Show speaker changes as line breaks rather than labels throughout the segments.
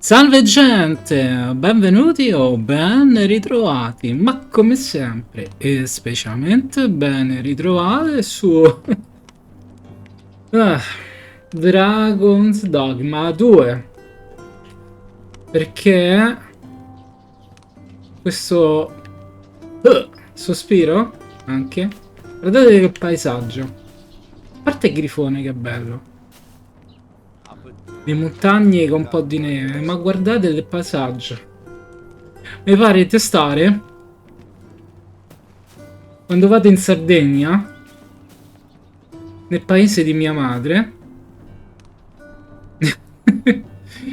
Salve gente, benvenuti o ben ritrovati, ma come sempre e specialmente ben ritrovate su ah, Dragon's Dogma 2, perché questo sospiro anche, guardate che paesaggio, a parte il grifone che bello, le montagne con un po' di neve, ma guardate il paesaggio. Mi pare di testare quando vado in Sardegna, nel paese di mia madre.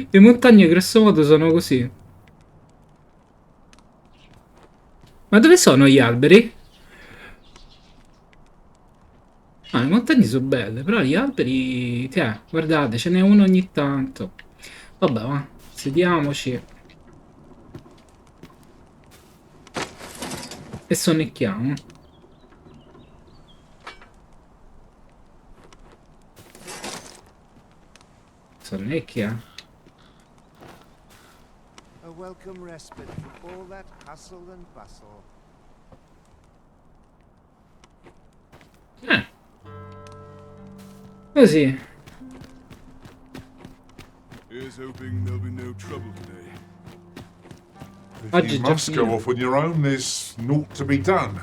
Le montagne grosso modo sono così. Ma dove sono gli alberi? Ah, le montagne sono belle, però gli alberi, guardate, ce n'è uno ogni tanto. Vabbè, va, sediamoci e sonnecchiamo. Sonnecchia.
A welcome respite from all that hustle and bustle.
Così.
Here's hoping there'll be no trouble today.
If you must go off on your own, there's naught to be done.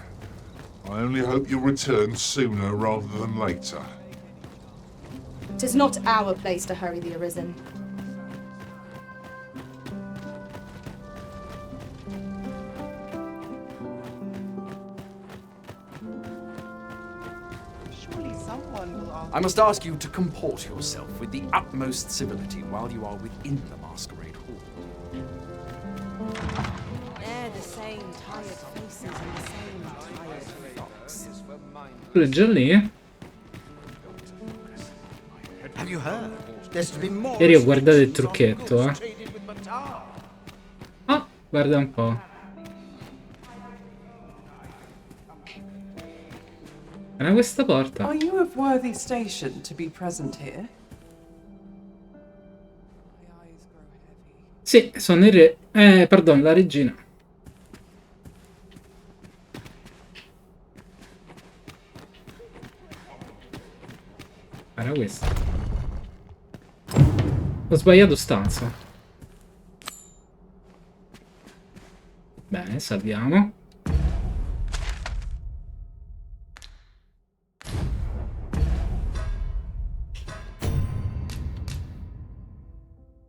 I only hope you'll return sooner rather than later.
'Tis not our place to hurry the arisen.
I must ask you to comport yourself with the utmost civility while you are within the masquerade hall.
They're the same tired faces and the same tired frocks.
Quello è già lì.
Have you heard? There's to be more.
Ieri ho guardato il trucchetto, Ah, guarda un po'. Era questa porta.
Are you of worthy station to be present here?
Sì, sono il re. Pardon, la regina. Era questa. Ho sbagliato stanza. Bene, salviamo.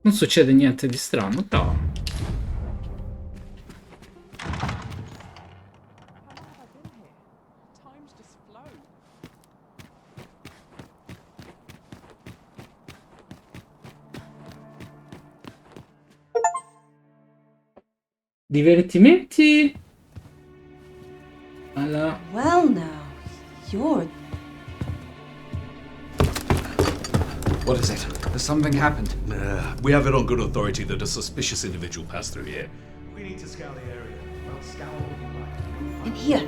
Non succede niente di strano, però. Divertimenti alla...
Well now, you're...
What is it? Has something happened?
We have it on good authority that a suspicious individual passed through here.
We need to scour the area. Well, scour what you like.
In here.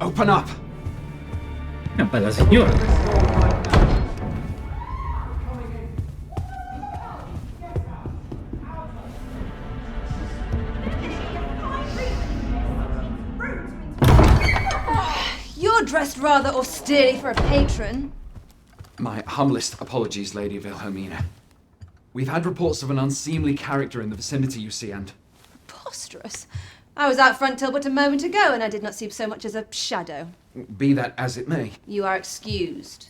Open up!
Una bella signora.
You're dressed rather austerely for a patron.
My humblest apologies, Lady Wilhelmina. We've had reports of an unseemly character in the vicinity, you see, and...
Preposterous. I was out front till but a moment ago, and I did not see so much as a shadow.
Be that as it may.
You are excused.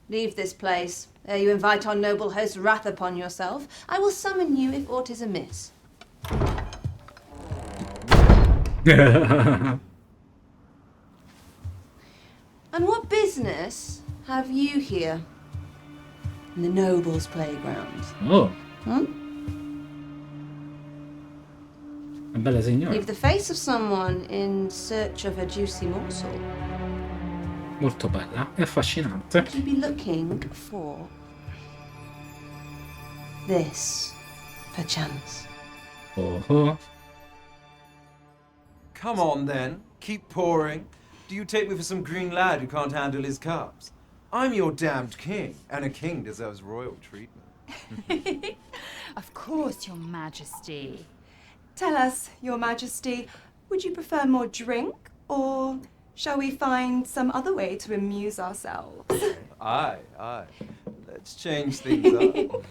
Leave this place, ere you invite our noble host's wrath upon yourself. I will summon you if aught is amiss. And what business have you here? In the nobles' playground?
Oh,
Hmm?
una bella signora.
Leave the face of someone in search of a juicy morsel.
Molto bella e affascinante.
Could you be looking for this, perchance?
Oh.
Come on then, keep pouring. Do you take me for some green lad who can't handle his cups? I'm your damned king, and a king deserves royal treatment.
Of course, Your Majesty.
Tell us, Your Majesty, would you prefer more drink, or shall we find some other way to amuse ourselves?
Aye. Let's change things up.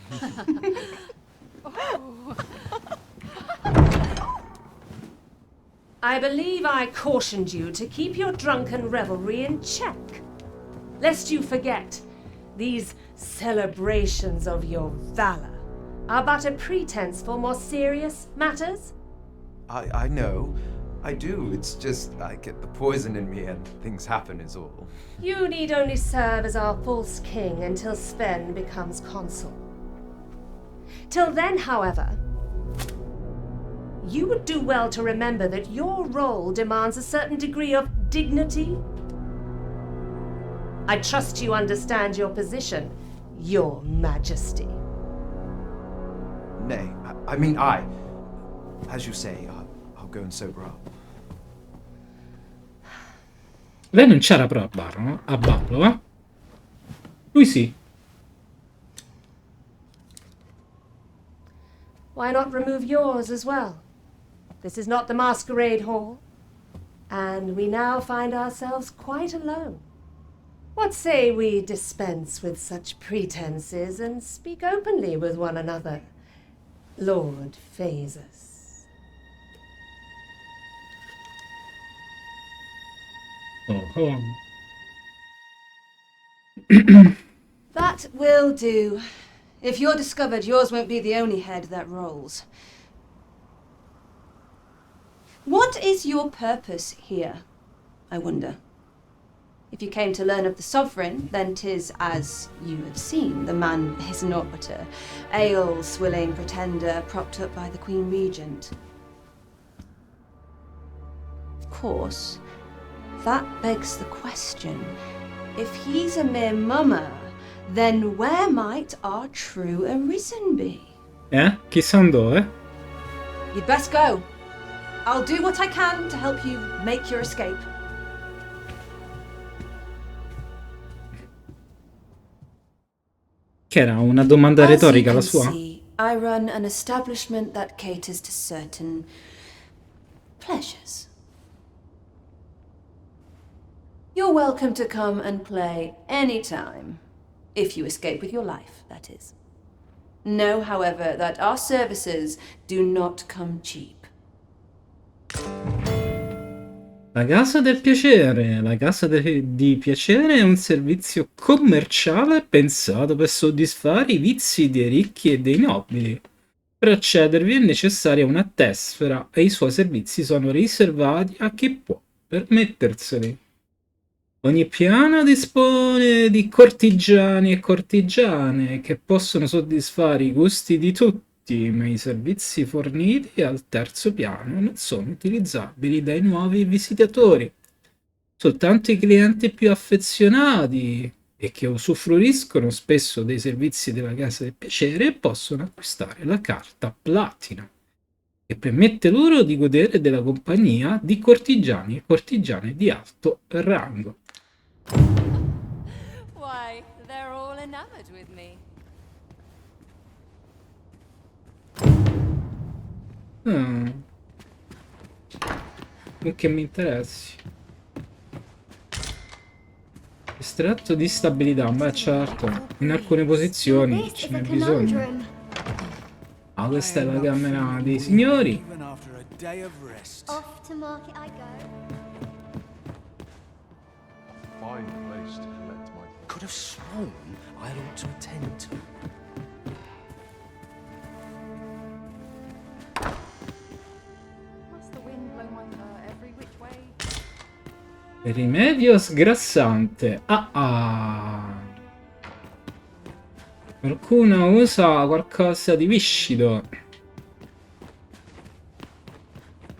I believe I cautioned you to keep your drunken revelry in check, lest you forget these celebrations of your valor are but a pretense for more serious matters.
I know. I do. It's just I get the poison in me and things happen is all.
You need only serve as our false king until Sven becomes consul. Till then, however, you would do well to remember that your role demands a certain degree of dignity. I trust you understand your position, Your Majesty.
Nay, as you say, I'll go and sober up.
Lei non c'era però a bar, no? A ballo, eh? Lui sì.
Why not remove yours as well? This is not the masquerade hall, and we now find ourselves quite alone. What say we dispense with such pretenses and speak openly with one another, Lord Phasus?
Oh.
That will do. If you're discovered, yours won't be the only head that rolls. What is your purpose here, I wonder? If you came to learn of the sovereign, then 'tis as you have seen. The man is naught but a ale-swilling pretender propped up by the Queen Regent. Of course, that begs the question. If he's a mere mummer, then where might our true arisen be?
Chissà dove?
You'd best go. I'll do what I can to help you make your escape.
Che era una domanda
As you
retorica la
can
sua?
see, I run an establishment that caters to certain pleasures. You're welcome to come and play anytime, if you escape with your life, that is. Know, however, that our services do not come cheap.
La casa del piacere. La casa di piacere è un servizio commerciale pensato per soddisfare i vizi dei ricchi e dei nobili. Per accedervi è necessaria una tessera e i suoi servizi sono riservati a chi può permetterseli. Ogni piano dispone di cortigiani e cortigiane che possono soddisfare i gusti di tutti, ma i servizi forniti al terzo piano non sono utilizzabili dai nuovi visitatori. Soltanto i clienti più affezionati e che usufruiscono spesso dei servizi della casa del piacere possono acquistare la carta platina, che permette loro di godere della compagnia di cortigiani e cortigiane di alto rango.
Why, they're all enamored with me.
Non che mi interessi. Estratto di stabilità, beh certo, in alcune posizioni ce n'è bisogno. Ah, questa è la camera dei signori.
Off to market I go.
Fine place to collect my...
Could have sworn I ought to attend to.
Must the wind blow my fur every which way?
Rimedio sgrassante. Qualcuno usa qualcosa di viscido.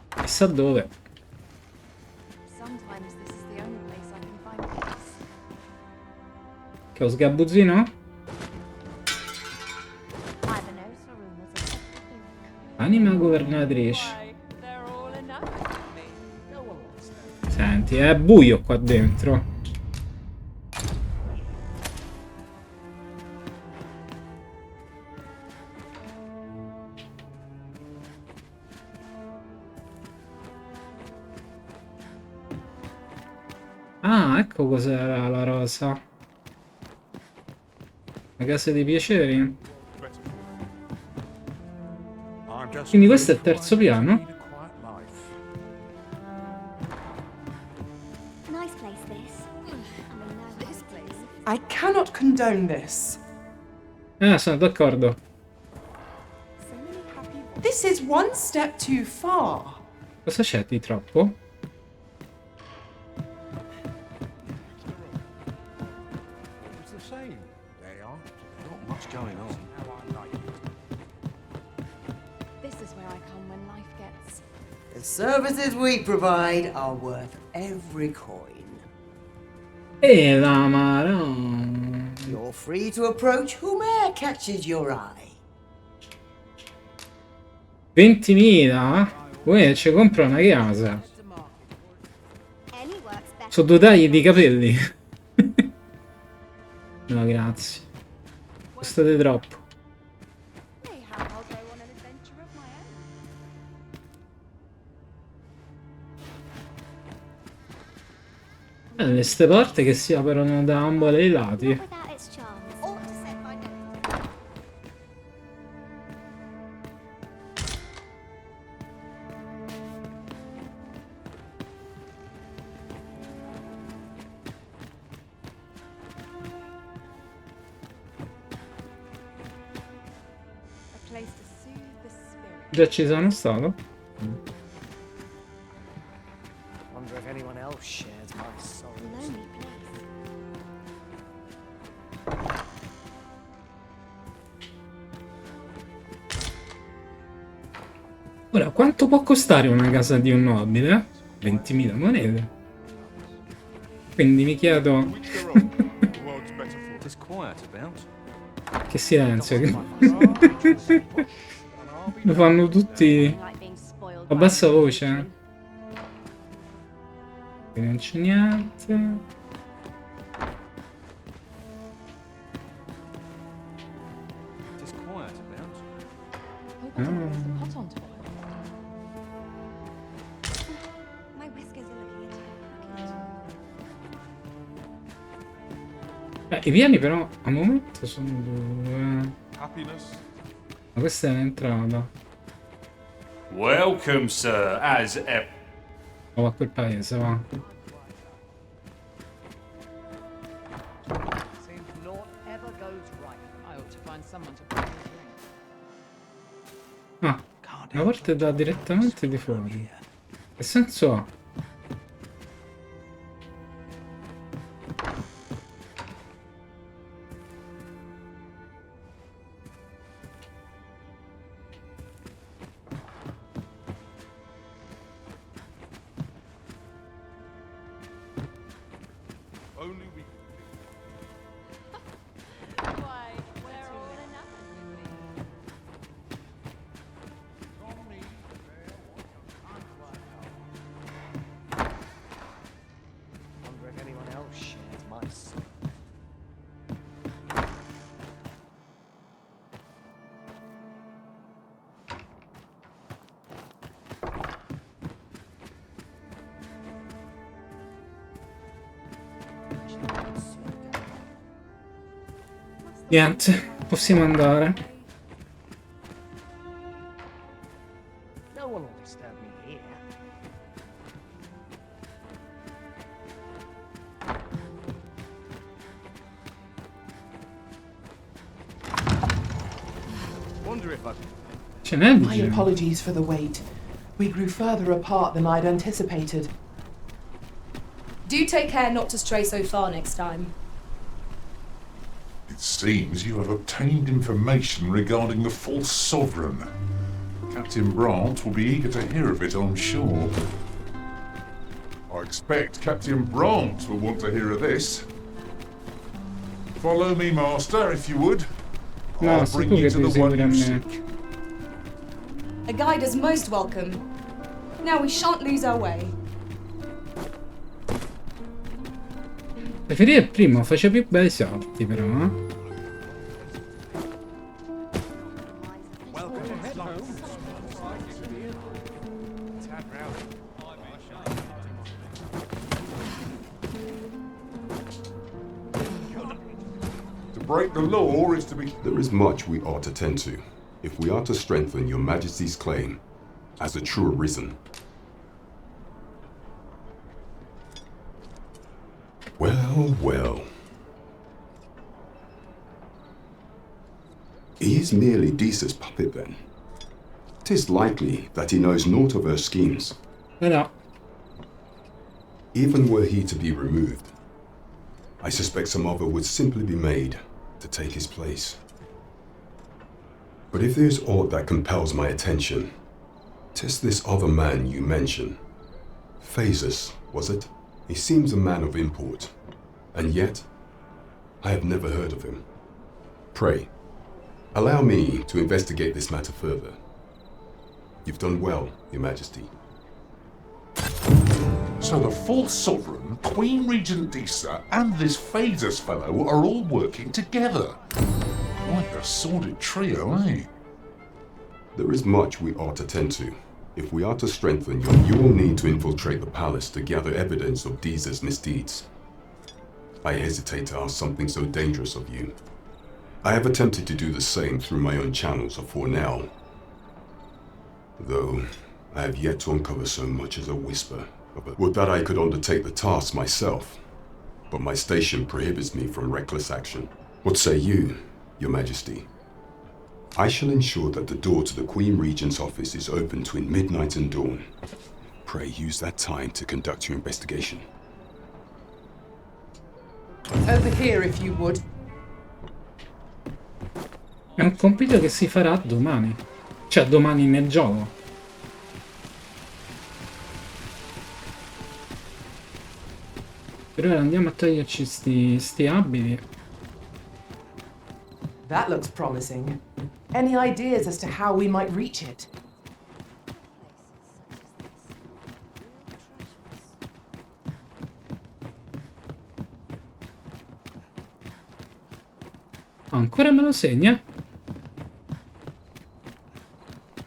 Chissà dove.
Sometimes this is the only place I can find peace.
Che ho sgabuzzino?
I've no rumors of such
Anima governatrice.
Why, they're all enamored with me.
Senti, è buio qua dentro. Ah, ecco cos'era la rosa. La casa dei piaceri. Quindi questo è il terzo piano?
Nice place, this. I mean, no, this place.
I cannot condone this.
Sono d'accordo.
This is one step too far.
Cosa c'è di troppo?
It's the same. They are. Not much going on. How I like it.
This is where I come when life gets...
The services we provide are worth every coin.
E la marò.
You're free to approach whomever catches your eye.
20.000? Uè, ci compra una casa. Sono 2 tagli di capelli. No, grazie. Costate troppo. Le ste porte che si aprono da ambo dei lati. Già ci sono stato.
Wonder if anyone else shares my soul.
Lonely place.
Ora, quanto può costare una casa di un nobile? 20.000 monete. Quindi mi chiedo... Che silenzio. Lo fanno tutti a bassa voce. Qui non c'è niente. I piani però al momento sono 2. Ma questa è l'entrata.
Welcome, sir, as Ep.
Oh, a quel paese, va. Ah, la porta dà direttamente di fuori. Che senso ha?
Wonder if anyone else shares my soul.
Niente, possiamo andare.
No one will disturb me here.
Wonder if I...
Ce n'è di
My
gente.
apologies for the wait. We grew further apart than I'd anticipated.
Do take care not to stray so far next time.
It seems you have obtained information regarding the false sovereign. Captain Brandt will be eager to hear of it, I'm sure. I expect Captain Brandt will want to hear of this. Follow me, Master, if you would.
No,
I'll
sei
bring
tu
you
che
to
devi
the one
seguire
you
me.
seek.
A guide is most welcome. Now we shan't lose our way.
Preferire il primo, faceva più bei salti però, eh?
break the law is to be...
There is much we ought to tend to, if we are to strengthen your Majesty's claim as a true arisen. Well, well. He is merely Disa's puppet then. 'Tis likely that he knows naught of her schemes.
No.
Even were he to be removed, I suspect some other would simply be made to take his place. But if there is aught that compels my attention, 'tis this other man you mention. Phases, was it? He seems a man of import, and yet I have never heard of him. Pray, allow me to investigate this matter further. You've done well, Your Majesty.
So the false sovereign, Queen Regent Disa, and this Phases fellow are all working together. Quite a sordid trio, eh?
There is much we ought to tend to. If we are to strengthen you will need to infiltrate the palace to gather evidence of Disa's misdeeds. I hesitate to ask something so dangerous of you. I have attempted to do the same through my own channels afore now, though I have yet to uncover so much as a whisper of it. Would that I could undertake the task myself, but my station prohibits me from reckless action. What say you, Your Majesty? I shall ensure that the door to the Queen Regent's office is open between midnight and dawn. Pray use that time to conduct your investigation.
Over here, if you would.
È un compito che si farà domani. Cioè, domani nel gioco. Per ora andiamo a toglierci sti abiti.
That looks promising. Any ideas as to how we might reach it?
Ancora me lo segna?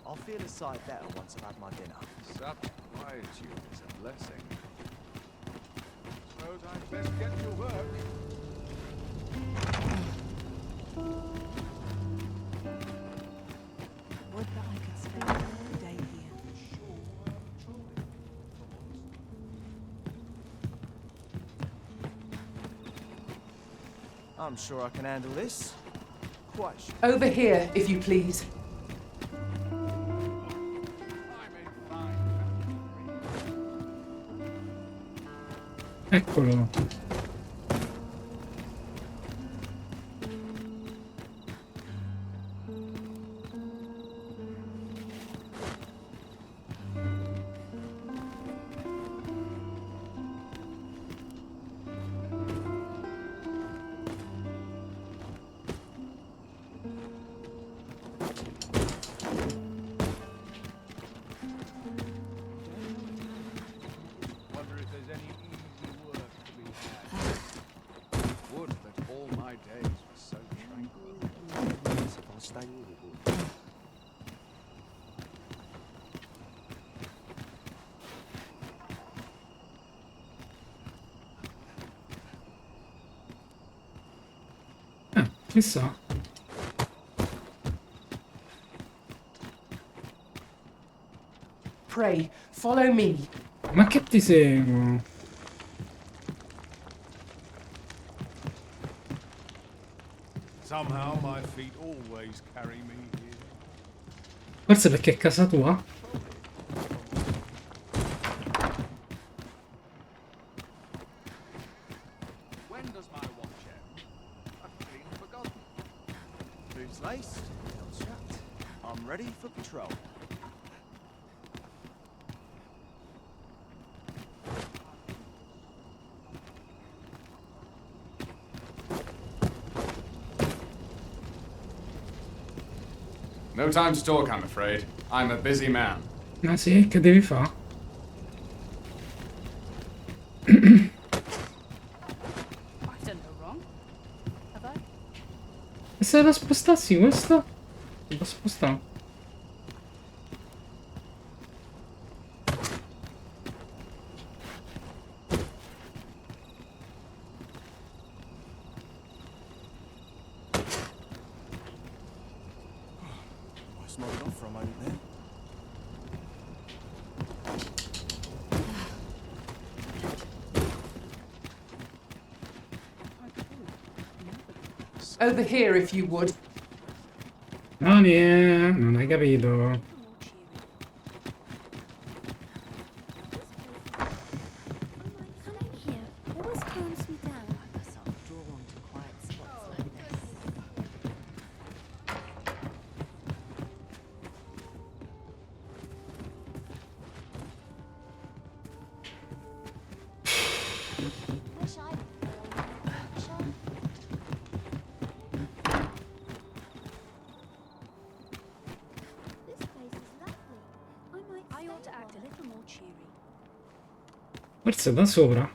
I'll feel a sight better once I've had my dinner.
Such quietude is a blessing. Suppose I'd best get to work.
Would that I could spend all day here.
I'm sure I can handle this. Quite sure.
Over here, if you please.
Eccolo.
Wonder if there's any easy work to be had. Would that all my days were so tranquil.
If I stay with it.
Chissà.
Pray, follow me.
Ma che ti seguo?
Somehow my feet always carry me here.
Forse perché è casa tua?
When does my watch end? I've clean forgotten.
Boots laced, belt strapped. I'm ready for patrol.
No time to talk, I'm afraid. I'm a busy man.
Ah sì? Che devi fare?
I've done no wrong. Have I?
E se la spostassi questo? Lo spostavo.
Just nodded off for a moment there.
Over here, if you would.
Non hai capito. Forse da sopra.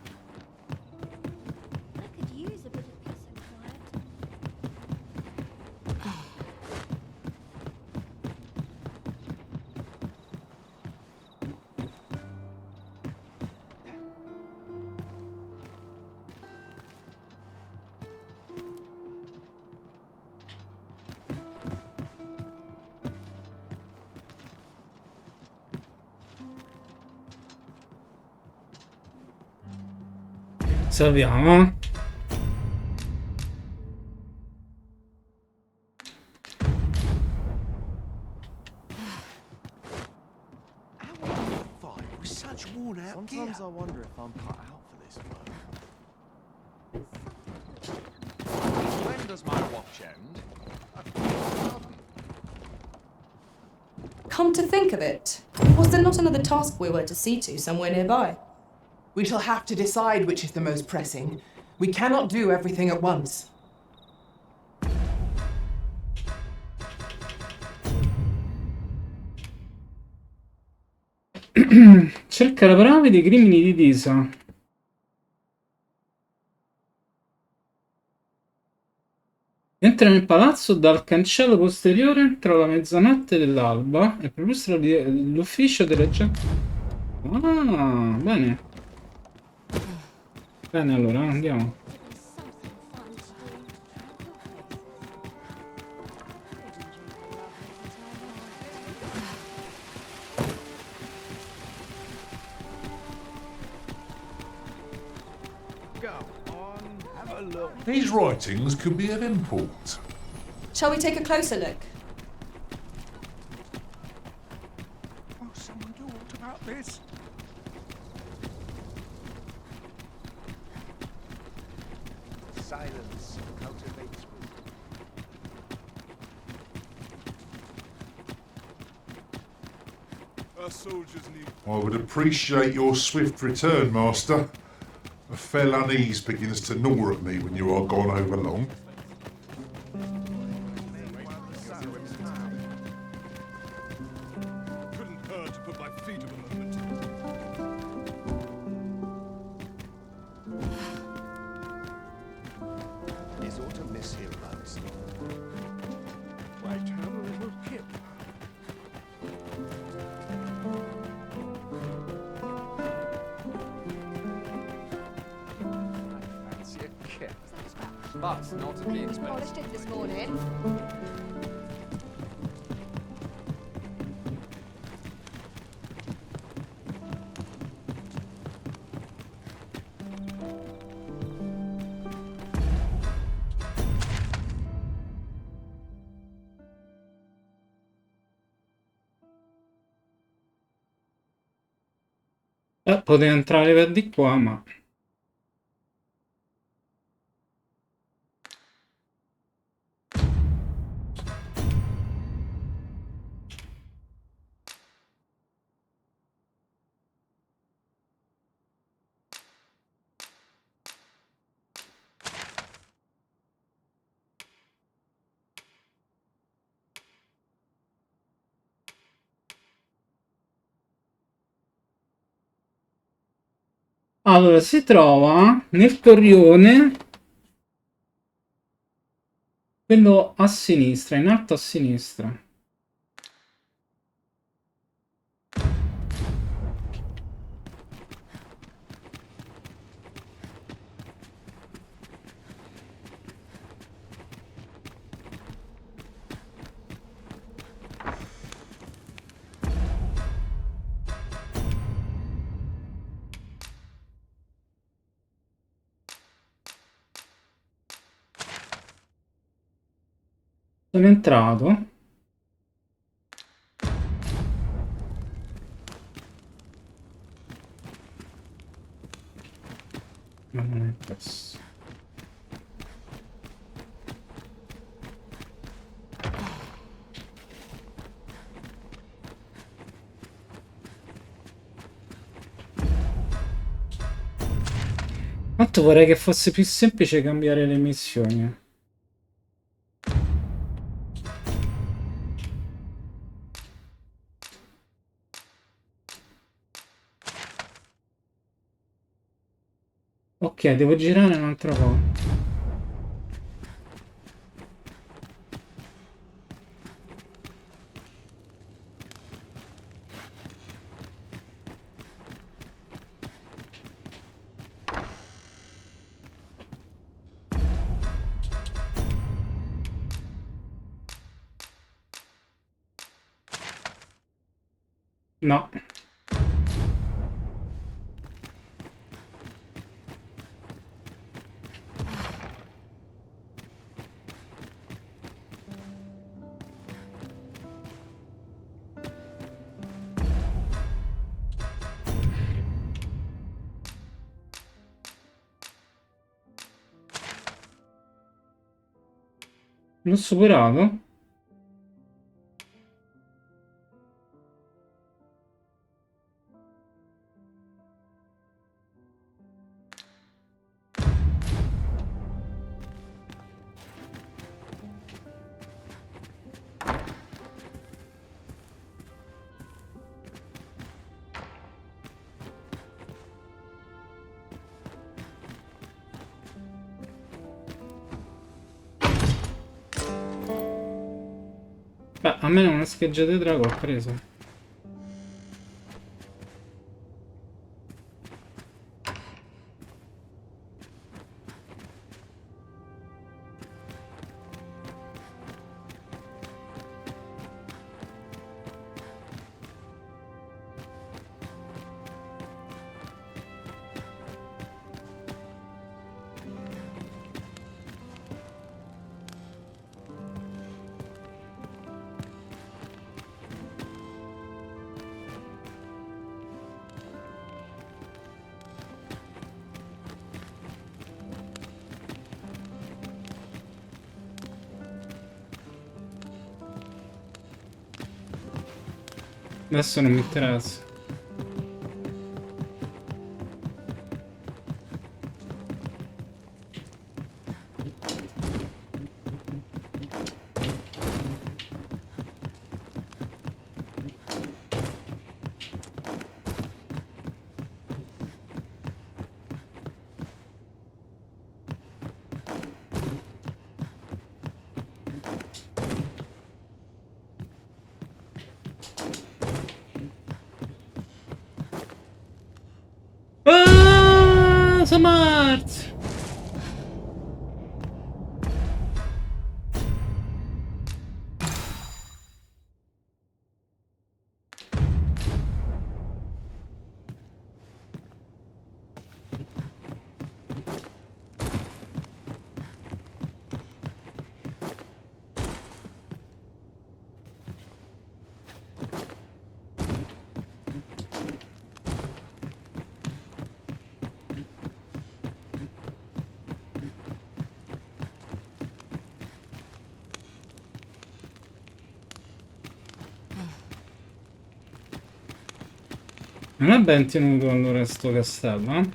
Salviamo.
Sometimes I wonder if I'm cut out for this work.
When does my watch end?
Come to think of it, was there not another task we were to see to somewhere nearby?
We shall have to decide which is the most pressing. We cannot do everything at once.
Cerca la prova dei crimini di Disa. Entra nel palazzo dal cancello posteriore tra la mezzanotte dell'alba e perlustra l'ufficio delle gente. Ah, bene. Bene, allora andiamo.
These writings could be of import.
Shall we take a closer look?
Oh, someone do what about this?
Silence cultivates
Our soldiers need.
I would appreciate your swift return, Master. A fell unease begins to gnaw at me when you are gone over long.
Couldn't hurt to put my feet up a moment.
Is aught amiss here, Master?
Right, have a little kip.
Fancy a kip. But not at the expense.
Polished it this morning.
Poteva entrare per di qua, ma... Allora, si trova nel torrione, quello a sinistra, in alto a sinistra. Sono entrato. Ma non è questo. Quanto vorrei che fosse più semplice cambiare le missioni. Ok, devo girare un'altra volta. No. L'ho superato? Beh, almeno una scheggia di drago ho preso. Adesso non mi interessa. Ah, Samart! Non è ben tenuto allora sto castello, eh?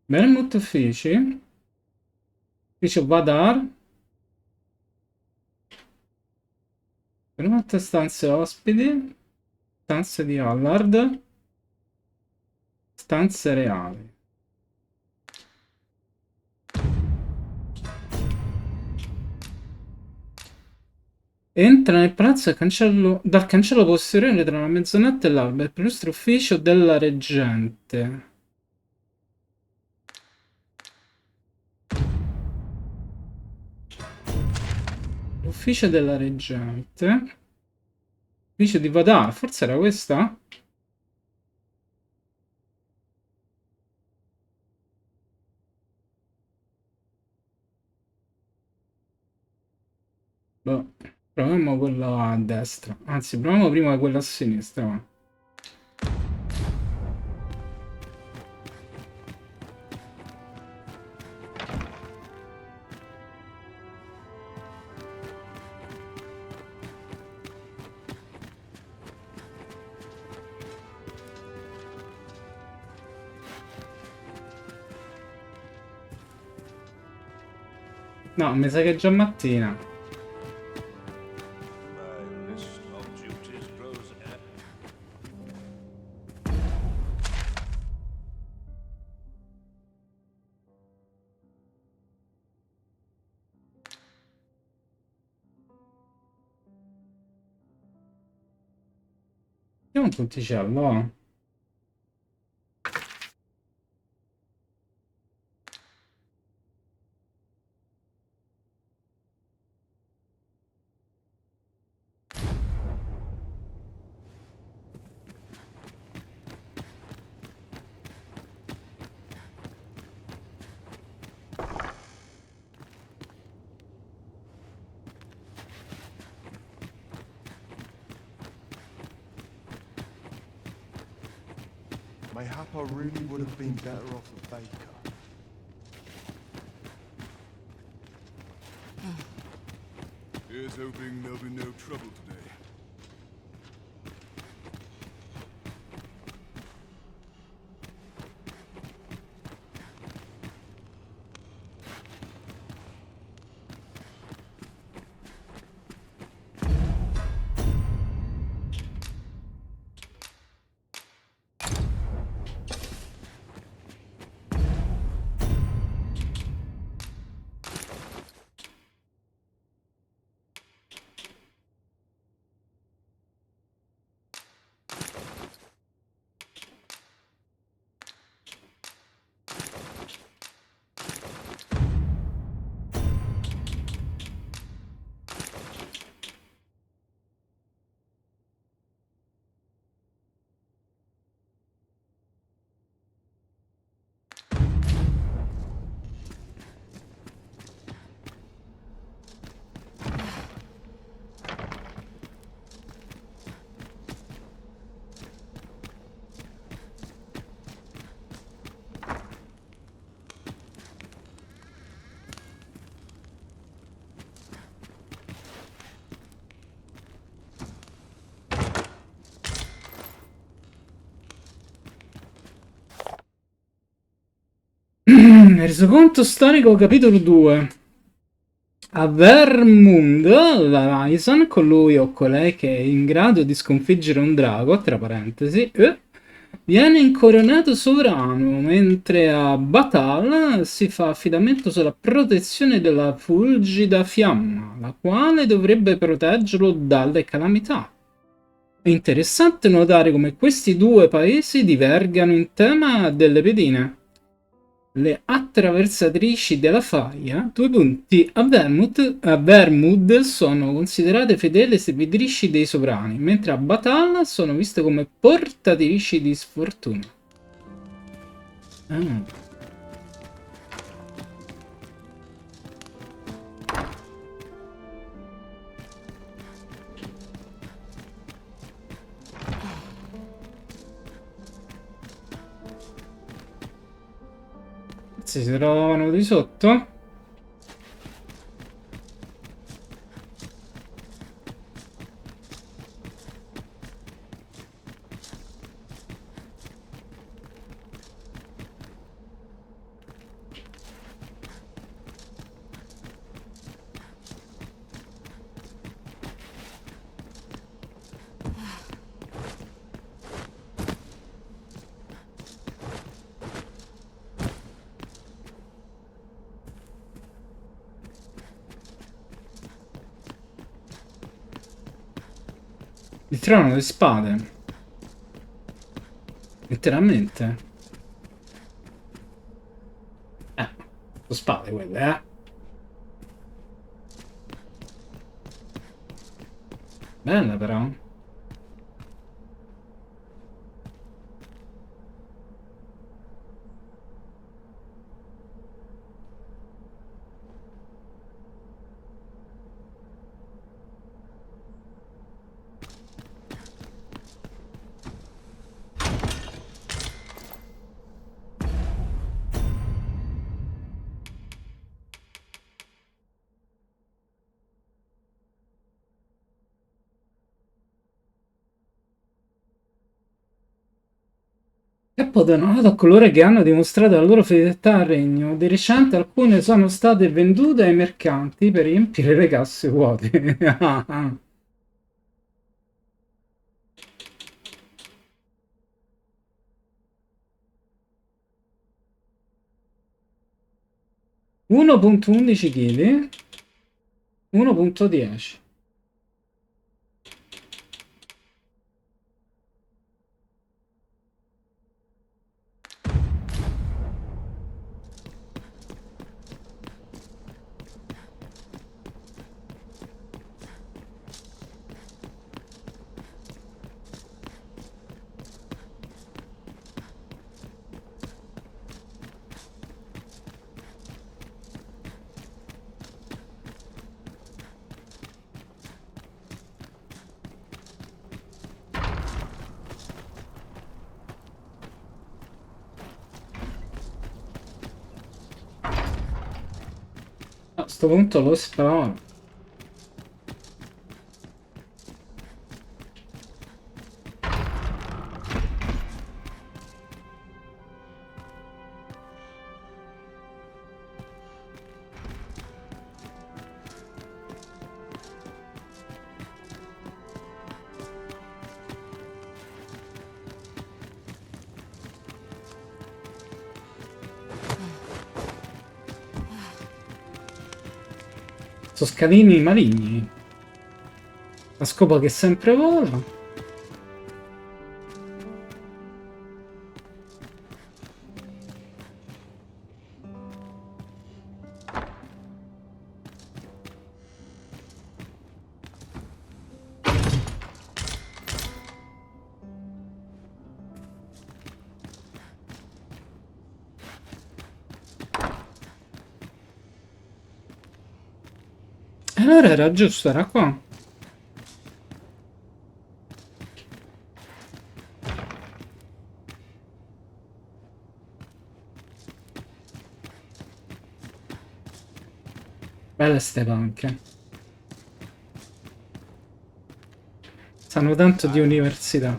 Vermouth uffici. Ufficio Badar. Vermouth stanze ospiti. Stanze di Allard. Stanze reali. Entra nel palazzo dal cancello posteriore tra la mezzanotte e l'alba, il illustre ufficio della reggente. L'ufficio della reggente. Ufficio di Vadar, forse era questa? Boh, proviamo quello a destra. Anzi, proviamo prima quello a sinistra. Va. No, mi sa che è già mattina.
My list of duties grows
Io un punticello, va.
Mayhap I really would have been better off a baker.
Here's hoping there'll be no trouble today.
Resoconto storico capitolo 2. A Vermund, l'Aisan, colui o colei che è in grado di sconfiggere un drago, tra parentesi, viene incoronato sovrano, mentre a Batal si fa affidamento sulla protezione della fulgida fiamma, la quale dovrebbe proteggerlo dalle calamità. È interessante notare come questi due paesi divergano in tema delle pedine. Le attraversatrici della faia, due punti, a Vermouth sono considerate fedeli servitrici dei sovrani, mentre a Batal sono viste come portatrici di sfortuna. Si trovano di sotto? Il trono di spade. Letteralmente. Sono spade quelle, Bella però. Capo donato a coloro che hanno dimostrato la loro fedeltà al regno. Di recente alcune sono state vendute ai mercanti per riempire le casse vuote. 1.11 kg, 1.10. A sto punto lo sparo. Sono scalini maligni. La scopa che sempre vola. E allora era giusto, era qua. Belle ste panche. Sanno tanto di università.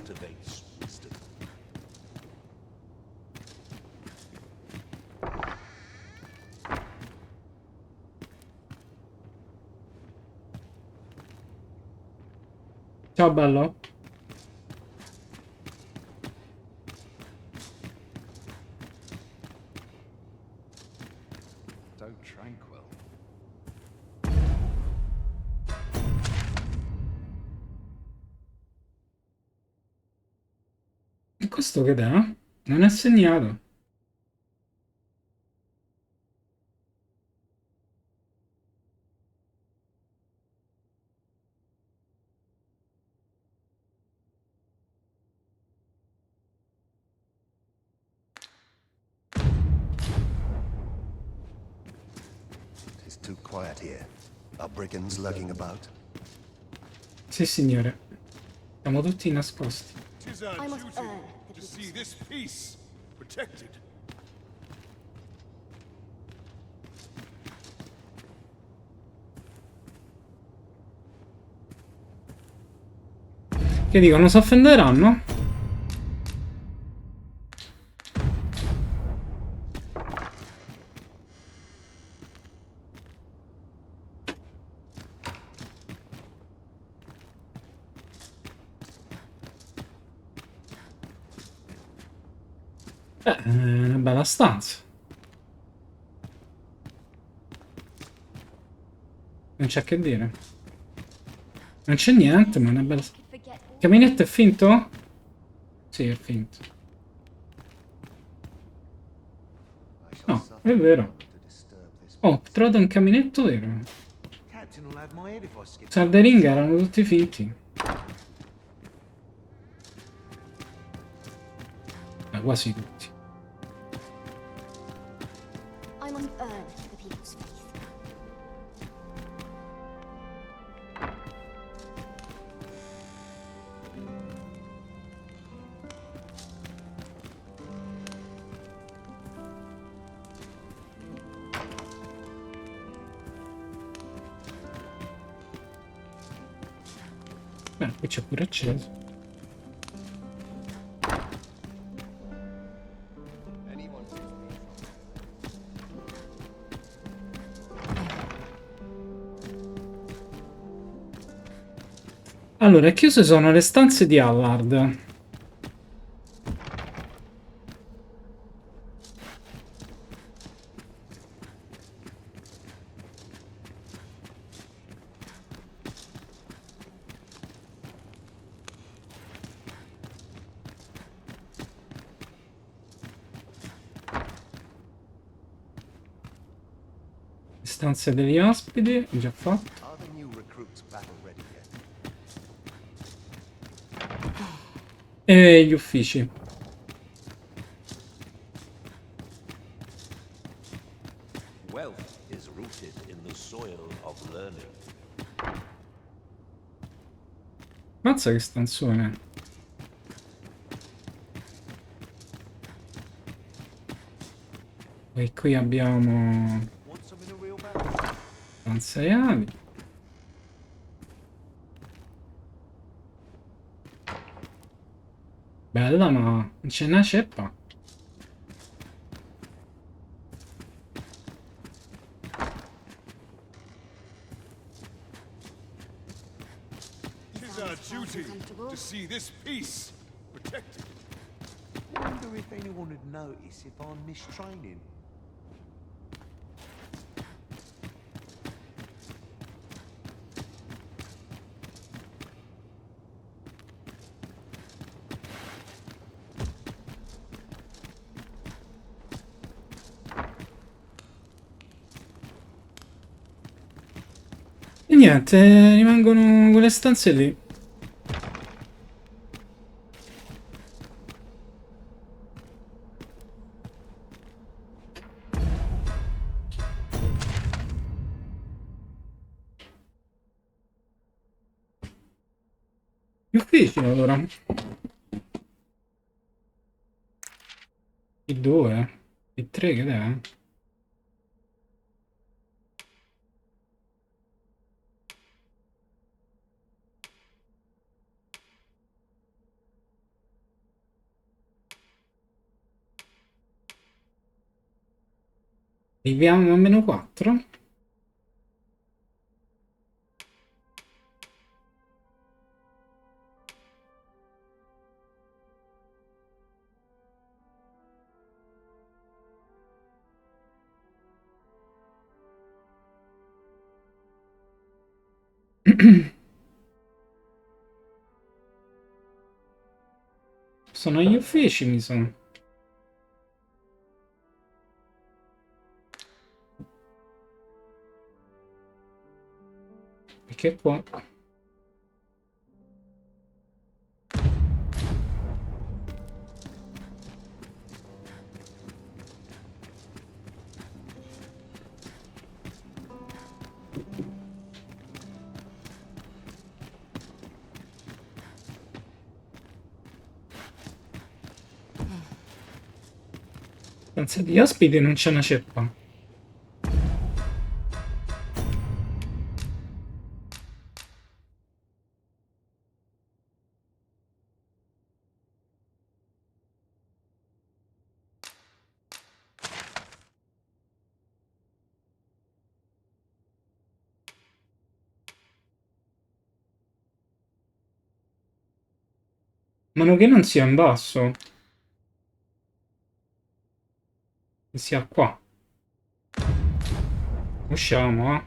Ciao bello.
So tranquil.
E questo che dà? Non è segnato.
It's too quiet here. Are brigands lurking about?
Sì, signore. Siamo tutti nascosti.
Tis our duty to see this peace protected.
Che dicono, si offenderanno? È una bella stanza. Non c'è che dire. Non c'è niente, ma è una bella stanza. Il caminetto è finto? Sì, è finto. No, è vero. Oh, ho trovato un caminetto vero.
Captain will have my head if I skip.
Sardering erano tutti finti. Quasi tutti.
I must earn the people's faith.
Qui c'è pure acceso. Allora, chiuse sono le stanze di Allard. Stanze degli ospiti, già fatto.
Are the new recruits battle ready yet?
E gli uffici.
Wealth is rooted in the soil of learning.
Mazza che stanzone. E qui abbiamo stanze reali. Bella, ma non c'è una ceppa.
It is our duty to see this peace protected.
I wonder if anyone would notice if I'm mistraining.
E niente, rimangono quelle stanze lì. Gli uffici allora. I due, i tre che è? Viviamo a meno 4? Sono gli uffici, mi sono. Perché qua? Senza gli ospiti non c'è una ceppa. Meno che non sia in basso. Che sia qua. Usciamo, eh.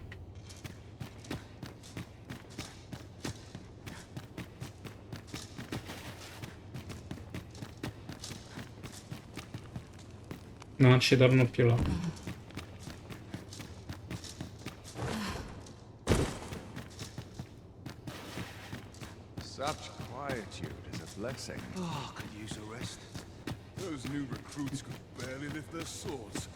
No, non ci torno più là.
Such quietude is a blessing.
Oh, could use a rest.
Those new recruits could barely lift their swords.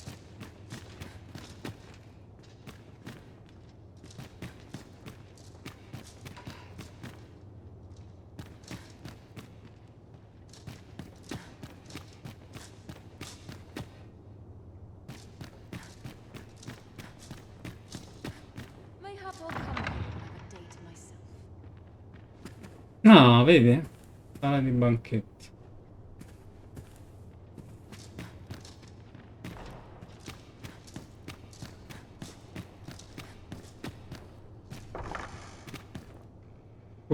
Mayhap I'll come and have a day to myself.
No, vedi? Sala di banchetti.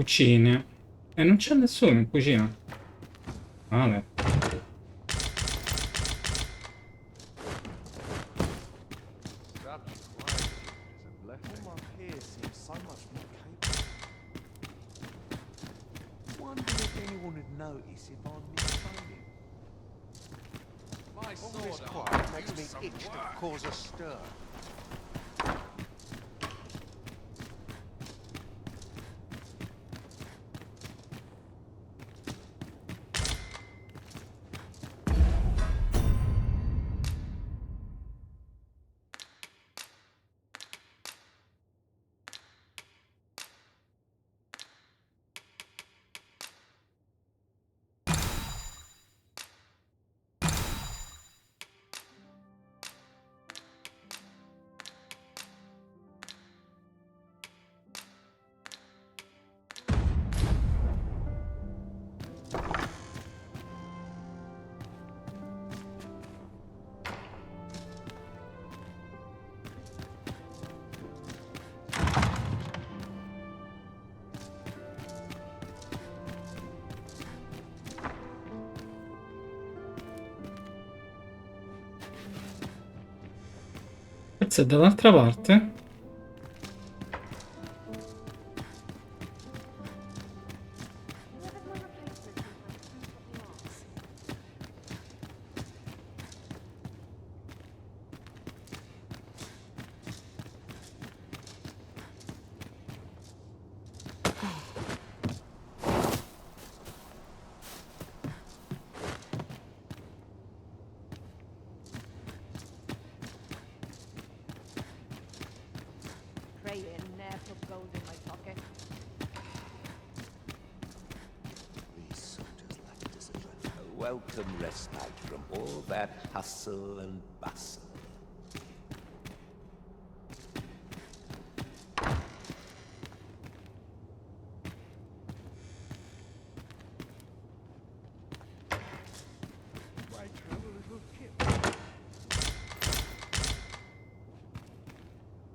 Cucine. E non c'è nessuno in cucina. Vale.
All my peers seem so much more capable. Wonder if anyone would notice if I'm mistraining. All this quiet makes me itch to cause a stir.
Forse è dall'altra parte?
Welcome respite from all that hustle and bustle.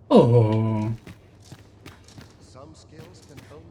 Oh!
Some skills can only...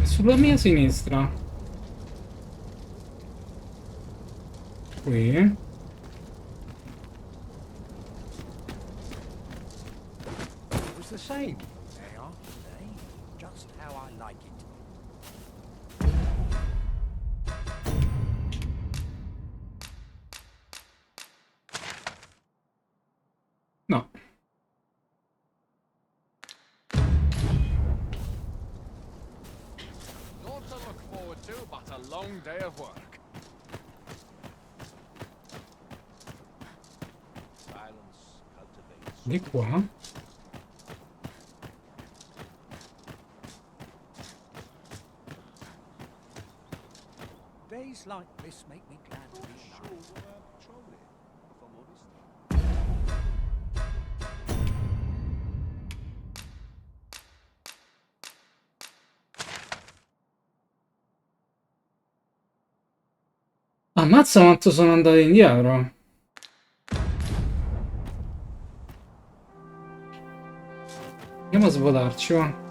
Sulla mia sinistra. Qui.
It was the same. They are, they. Just how I like it.
No.
Not to look forward to, but a long day of work.
Silence cultivates.
Di qua.
Days like this make me glad to be alive.
patrolling, if I'm honest.
Ammazza quanto sono andato indietro. Andiamo a svolarci, va.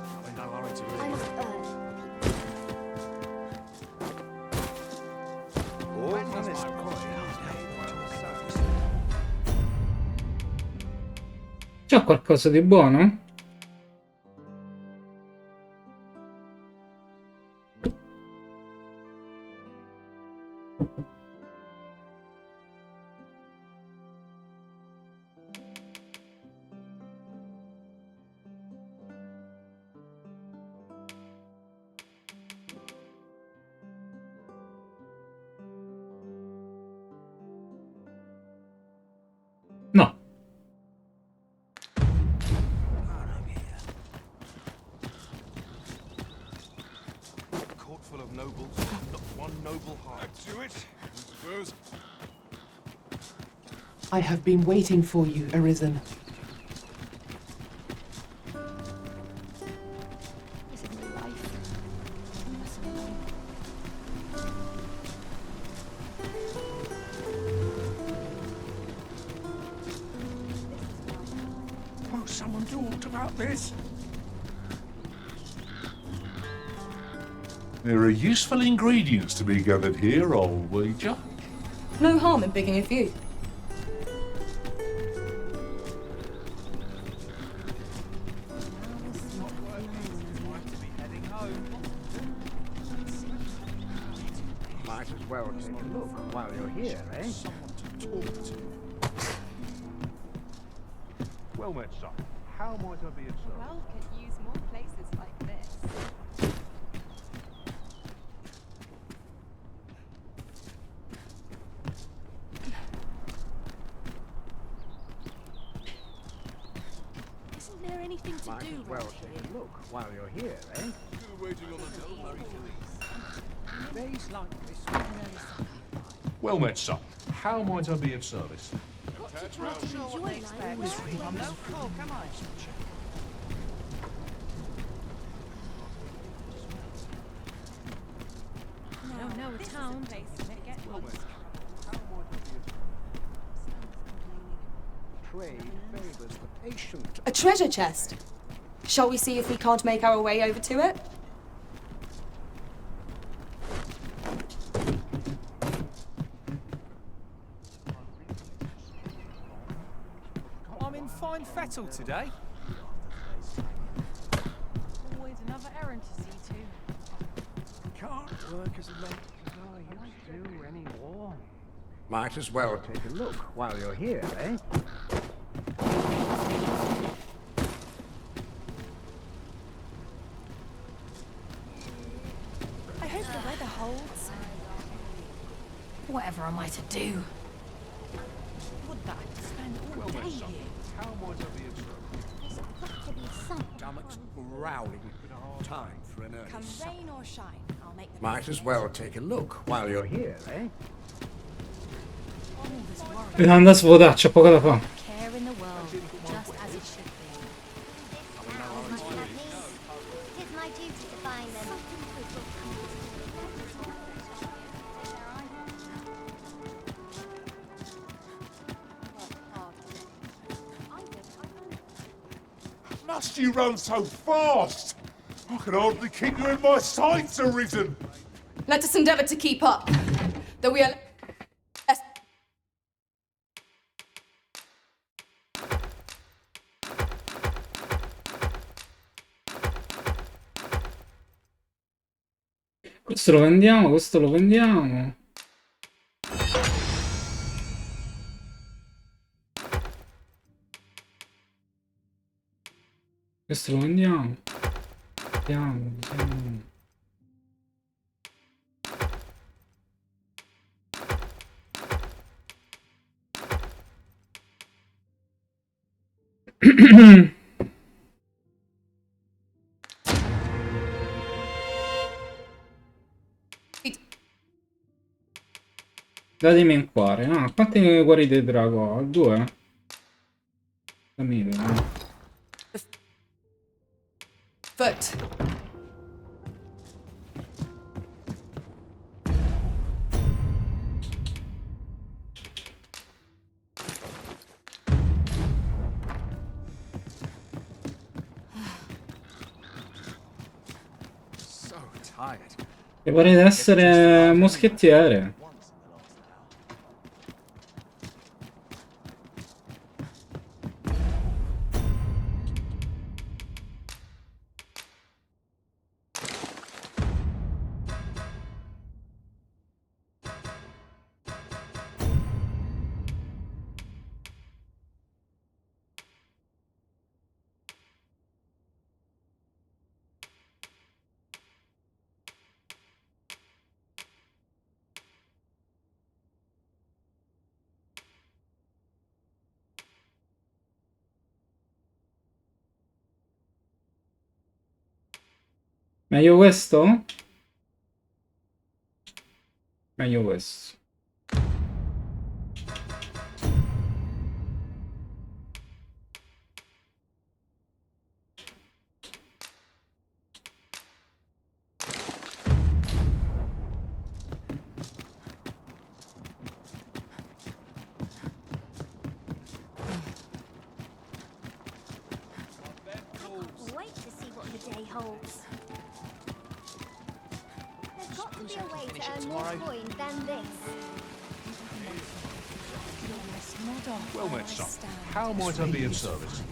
C'è qualcosa di buono?
Ah,
it, I suppose.
I have been waiting for you, Arisen.
This is my life. Unless I'm alone.
Won't someone do aught about this?
There are useful ingredients to be gathered here, I'll wager.
No harm in picking a few.
Might as well take a look while you're here, eh?
Someone to talk to.
Well met, son. How might I be of service?
Well, could use more places like this.
Isn't there anything to
Might
do
as well
round
take
here?
a look while you're here, eh?
Still waiting on the delivery,
Days like this.
Well met, son. How might I be of service?
Try to enjoy life.
Come on.
No, a town.
Trade favors the patient.
A treasure chest. Shall we see if we can't make our way over to it?
I'm in fine fettle today.
Always another errand to see to.
Can't work as late as I used to anymore. Might as well take a look while you're here, eh?
I hope the weather holds. Whatever am I to do? Would that I could spend all day here.
How might I be of service?
There's got to be something.
Stomach's growling. Time for an
Come
early
rain or shine, I'll make the
Might
best
as
of
well
it.
take a look while you're here, eh?
All this worry.
Devo andare a svuotare, c'è poco da fare.
Care in the world, just as it should be.
It is my duty to find them.
Must you run so fast? I can hardly keep you in my sights, Arisen.
Let us endeavour to keep up, though we are less.
Questo lo vendiamo, questo lo vendiamo. Questo lo vendiamo. Vediamo. Datemi un cuore. Ah, quanti cuori di drago? 2? Dammi.
Foot.
So tired.
E vorrei essere moschettiere. Meglio questo? Meglio questo.
Wait to see what the day holds. There's got to be a way to earn more coin than this.
Well met, son. How might I be of service?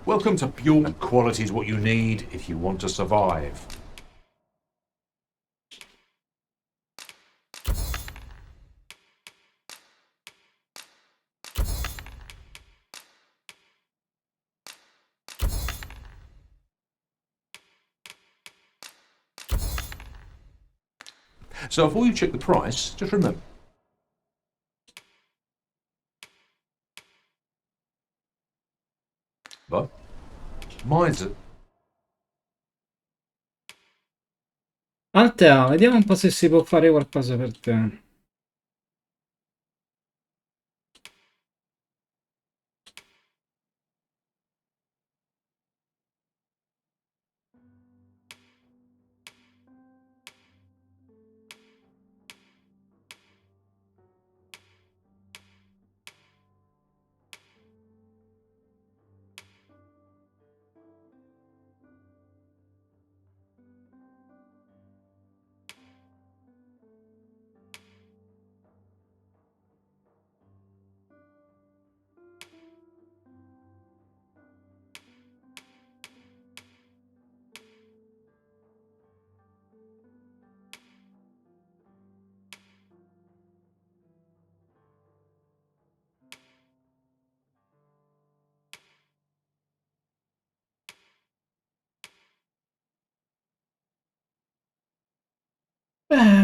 Welcome to Pure. Quality is what you need if you want to survive. So before you check the price, just remember. Mine's a...
Altea, vediamo un po' se si può fare qualcosa per te.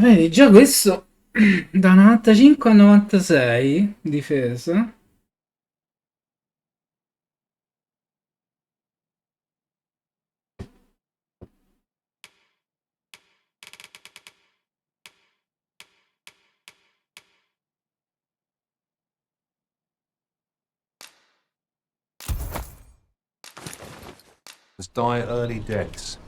Vedi, già questo da 95 a 96 difesa.
Let's die early deaths.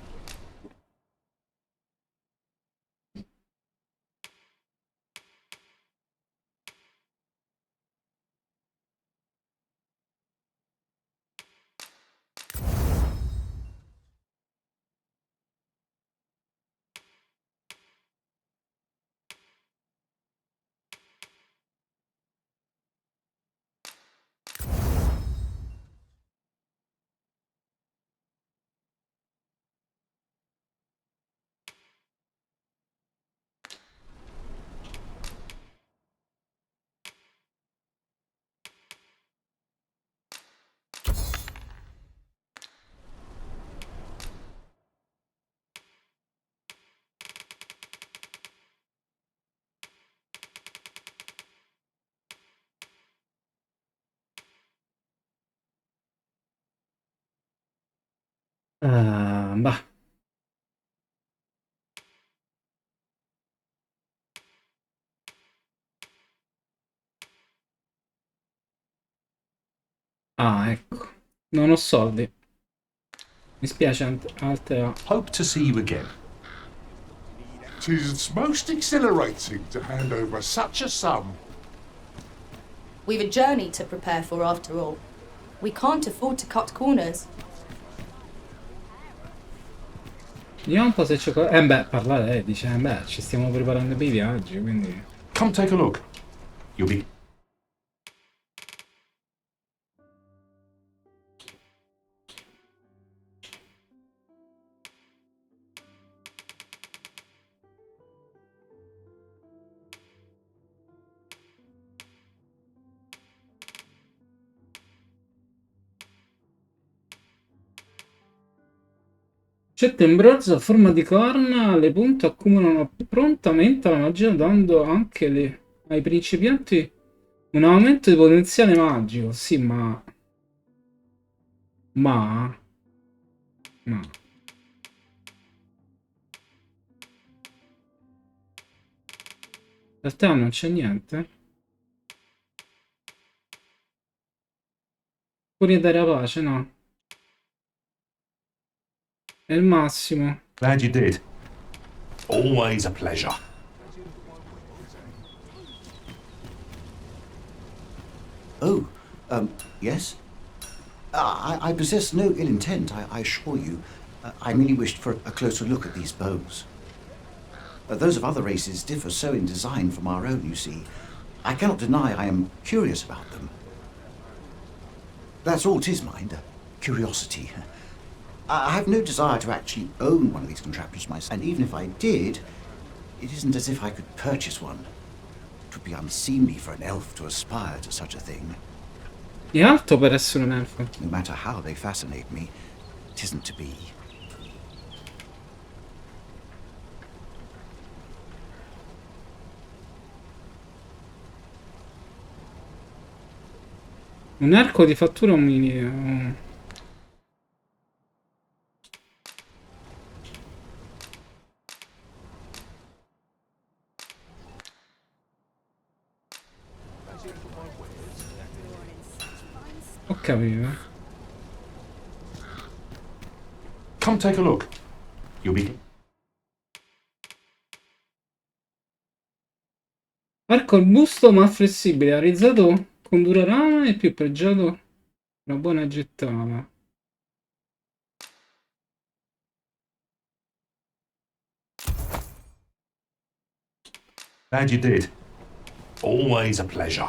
Bah. Ah, ecco. Non ho soldi. Mi spiace, Altea.
Hope to see you again.
Tis most exhilarating to hand over such a sum.
We've a journey to prepare for after all. We can't afford to cut corners.
Vediamo un po' se c'è beh, parla lei, dice, beh, ci stiamo preparando per i viaggi, quindi...
Come take a look. You'll be...
Oggetto in bronzo a forma di corna, le punte accumulano prontamente la magia dando anche ai principianti un aumento di potenziale magico. Sì, ma... Ma... In realtà non c'è niente. Furia da rapace, no. È il massimo.
Glad you did. Always a pleasure.
Oh, yes? I possess no ill intent, I assure you. I merely wished for a closer look at these bows. Those of other races differ so in design from our own, you see. I cannot deny I am curious about them. That's all 'tis, mind, curiosity. I have no desire to actually own one of these contraptions myself, and even if I did, it isn't as if I could purchase one. It would be unseemly for an elf to aspire to such a thing.
È alto per essere un elfo.
No matter how they fascinate me, it isn't to be.
Un arco di fattura ominea. Ho capito.
Come take a look. You'll be...
Arco al busto ma flessibile, realizzato con dura rama e più pregiato una buona gettata.
Glad you did. Always a pleasure.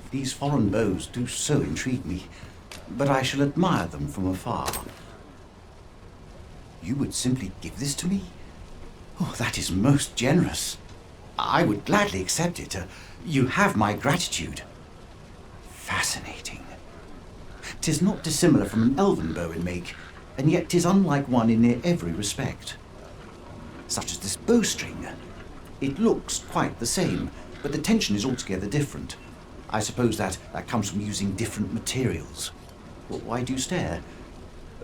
These foreign bows do so intrigue me, but I shall admire them from afar. You would simply give this to me? Oh, that is most generous. I would gladly accept it. You have my gratitude. Fascinating. 'Tis not dissimilar from an elven bow in make, and yet 'tis unlike one in near every respect. Such as this bowstring. It looks quite the same, but the tension is altogether different. I suppose that comes from using different materials. Well, why do you stare?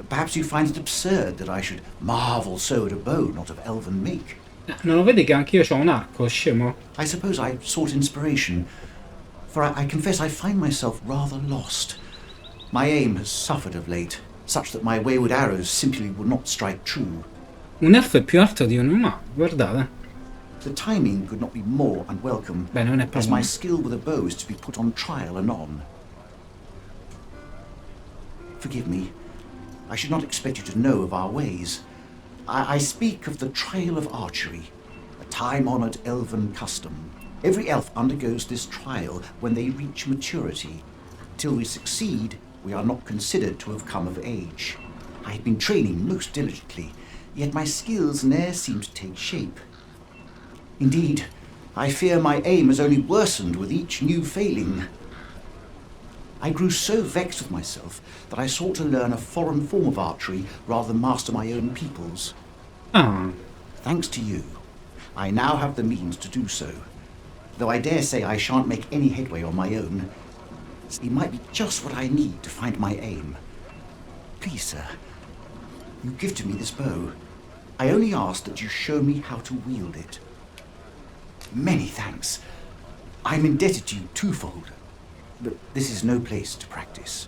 Perhaps you find it absurd that I should marvel so at a bow not of elven make.
Non lo vedi che anch'io ho un arco, scemo?
I suppose I sought inspiration, for I confess I find myself rather lost. My aim has suffered of late, such that my wayward arrows simply would not strike true.
Un elfo è più alto di un umano, guardate.
The timing could not be more unwelcome,
Beh, non è
as
proprio...
my skill with a bow is to be put on trial anon. Forgive me. I should not expect you to know of our ways. I speak of the trial of archery, a time-honored elven custom. Every elf undergoes this trial when they reach maturity. Till we succeed, we are not considered to have come of age. I had been training most diligently, yet my skills ne'er seemed to take shape. Indeed, I fear my aim has only worsened with each new failing. I grew so vexed with myself that I sought to learn a foreign form of archery rather than master my own people's. Thanks to you, I now have the means to do so. Though I dare say I shan't make any headway on my own, it might be just what I need to find my aim. Please, sir, you give to me this bow. I only ask that you show me how to wield it. Many thanks. I'm indebted to you twofold, but this is no place to practice.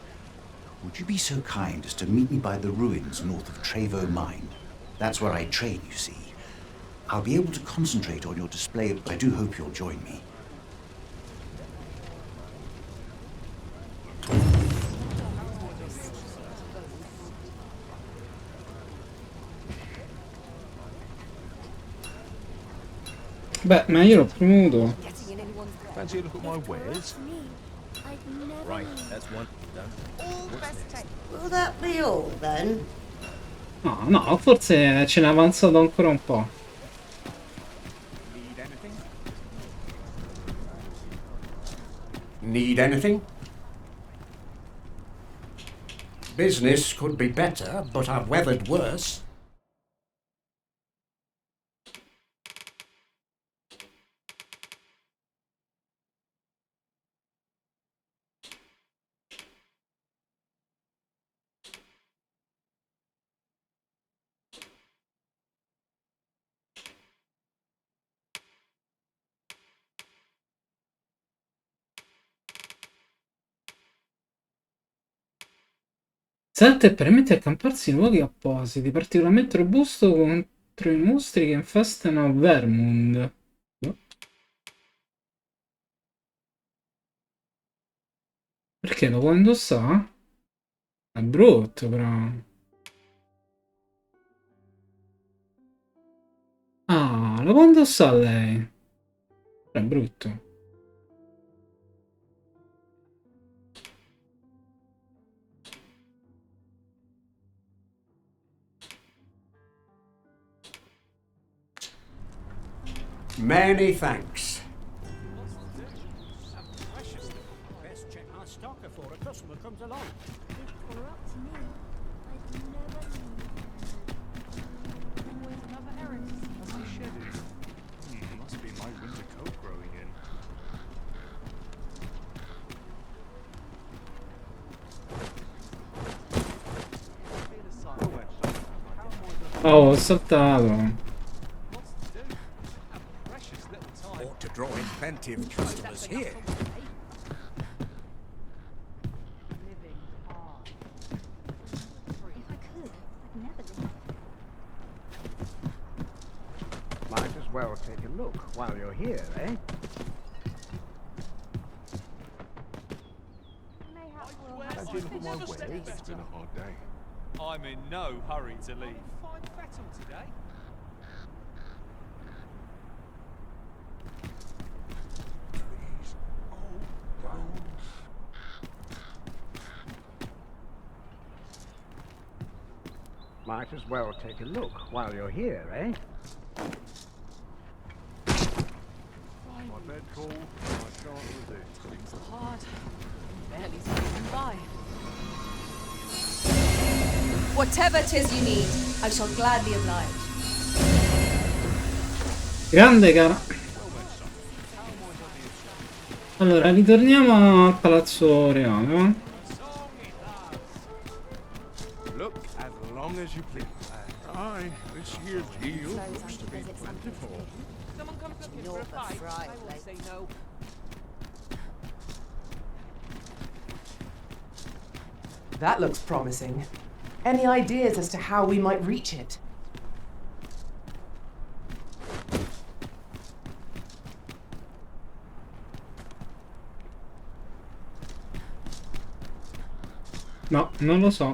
Would you be so kind as to meet me by the ruins north of Trevo Mine? That's where I train, you see. I'll be able to concentrate on your display. I do hope you'll join me.
Beh, ma io l'ho premuto.
Fancy a look at my wares? Right, that's one done.
Will that be all then?
No, no, forse ce n'è avanzato ancora un po'.
Need anything? Business could be better, but I've weathered worse.
Salta e permette di accamparsi in luoghi appositi, particolarmente robusto contro i mostri che infestano Vermund. Perché lo può indossare? È brutto, però. Ah, lo può indossare lei. È brutto.
Many thanks.
Best check our stock before a customer comes along.
If you're up to me, I'd never leave.
Always another errand to see.
Am I shedded? Must be my winter coat growing in.
Oh, ho saltato.
Ought to draw in plenty of customers here.
If I could, I'd never leave.
Might as well take a look while you're here, eh?
As you look at my wares, it's been a hard day.
I'm in no hurry to leave.
Fine fettle today. Trees, old bones.
Might as well take a look while you're here, eh?
My bed cool, I shan't resist.
Things are hard. Barely squeezing by.
Whatever 'tis you need, I shall gladly oblige.
Grande cara. Allora, ritorniamo al palazzo reale, va?
Look as long as you please. Aye, this year's yield looks to be plentiful.
Someone comes looking for a fight. I won't say no.
That looks promising. Any ideas as to how we might reach it?
No, non lo so.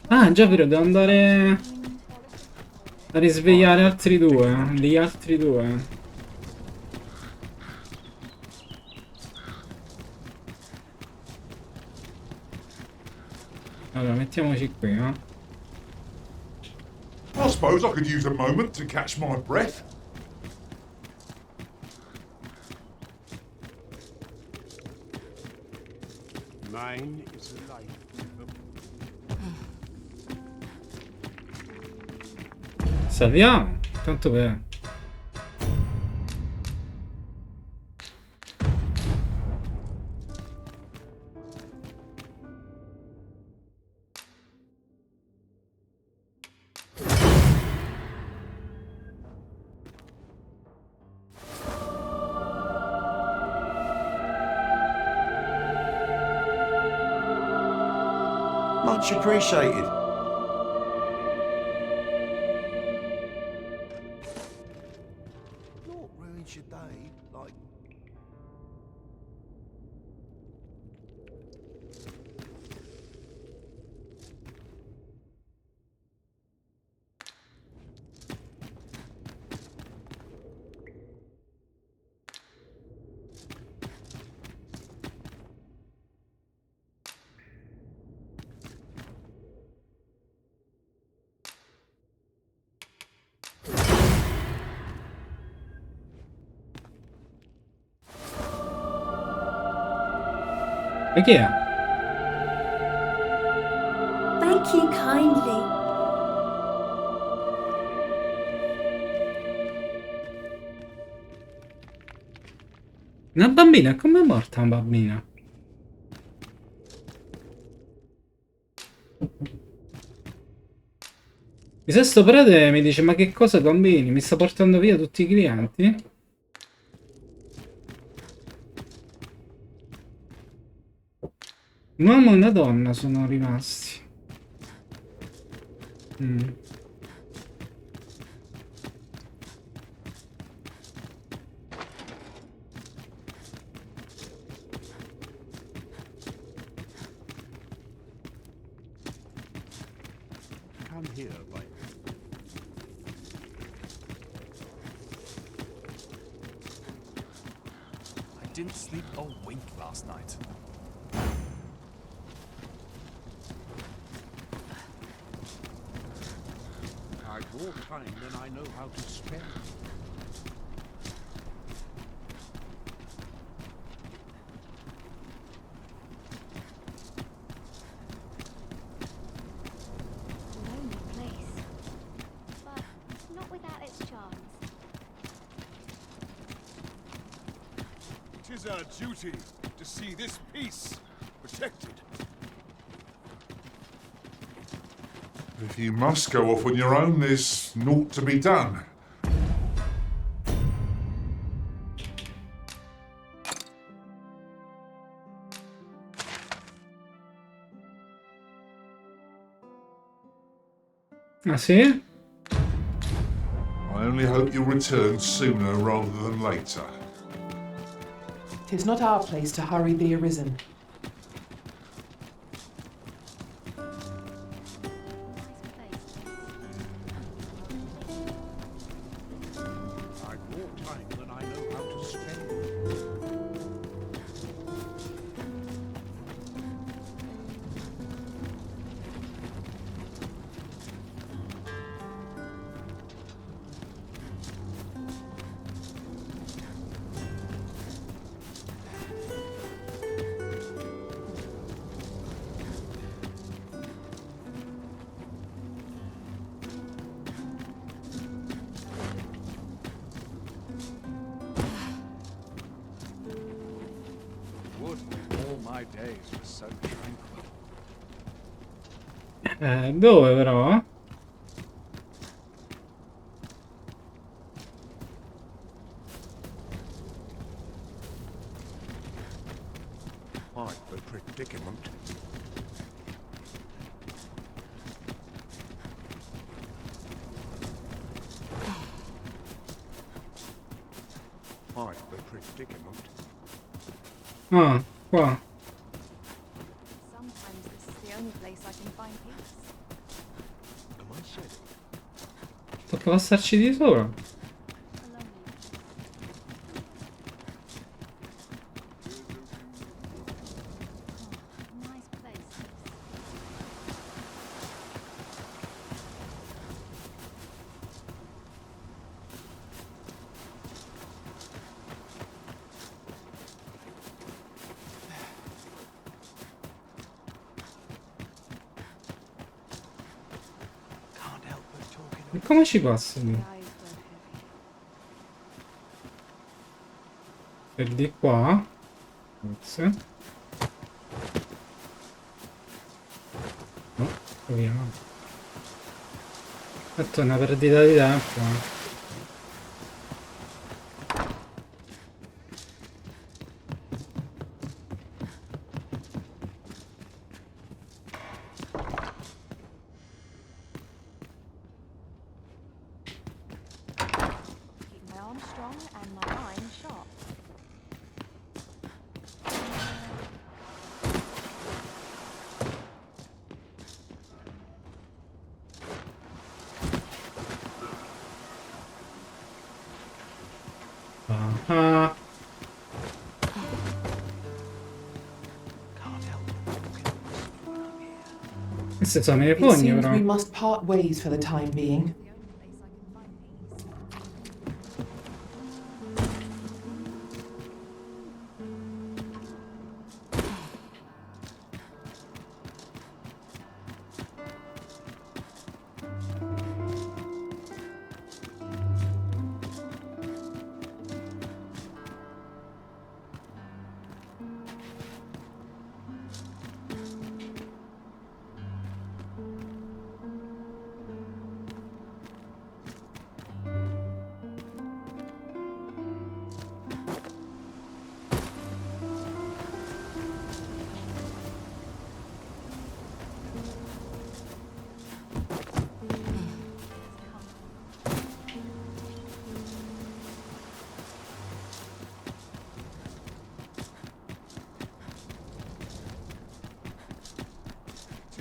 Ah, già vero, devo andare a risvegliare altri due. Gli altri due. Allora, mettiamoci qui, eh.
I suppose I could use a moment to catch my breath.
Mine is a life.
Salviamo, tanto per...
Much appreciated.
Not ruins your day, like...
E chi è?
Thank you kindly.
Una bambina? Come è morta una bambina? Il sesto prete mi dice: ma che cosa bambini? Mi sta portando via tutti i clienti? Un uomo e una donna sono rimasti.
Come here, right?
I didn't sleep a wink last night.
I've more time than I know how to spend.
Lonely place, but not without its charms.
It is our duty to see this peace protected.
If you must go off on your own, there's naught to be done.
Ah sì?
I only hope you'll return sooner rather than later.
'Tis not our place to hurry the arisen.
I've more time than I know how to spend.
Would all my days were so tranquil.
Dove però?
Quite the predicament. Quite the predicament.
Ah, qua.
Sometimes this is the only place I can find peace.
Am I said?
Tocca passarci di sopra.
Nice place.
E come ci passo lì? Per di qua. Forse. No, proviamo. Fatto una perdita di tempo.
Keep my arm strong and my mind sharp.
Ah. Queste sono le
It
fogne
seems
però.
we must part ways for the time being.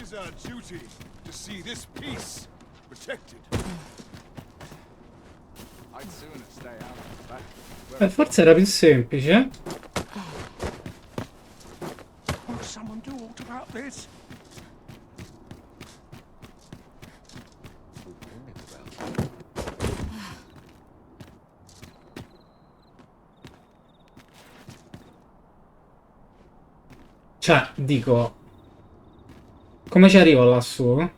is our duty to see this peace protected.
I'd sooner stay out of that.
Forse era più semplice.
Will someone do aught about this?
Cioè, dico, come ci arrivo lassù?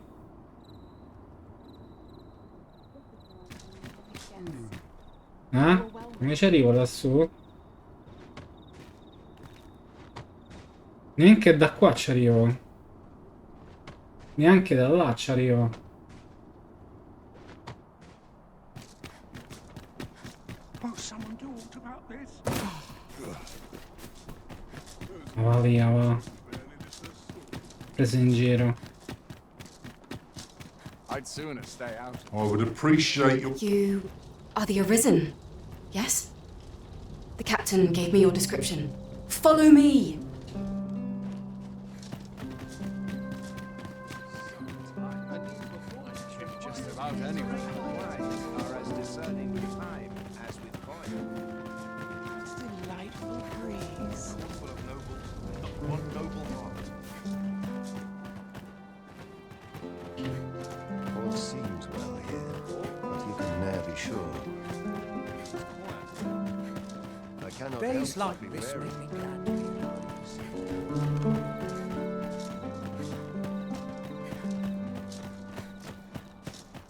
Come ci arrivo lassù? Neanche da qua ci arrivo. Neanche da là ci arrivo.
Will someone do aught about this?
Va via, va. Preso in giro.
I'd sooner stay out.
I would appreciate your...
You are the Arisen, yes? The captain gave me your description. Follow me!
Just about anywhere. Are as discerning with time as with fire.
It's delightful breeze.
Full of nobles, not one noble heart.
All seems well here, but you can ne'er be sure. I cannot
Days
help
like
but be
this
wary.
make me glad to be alive.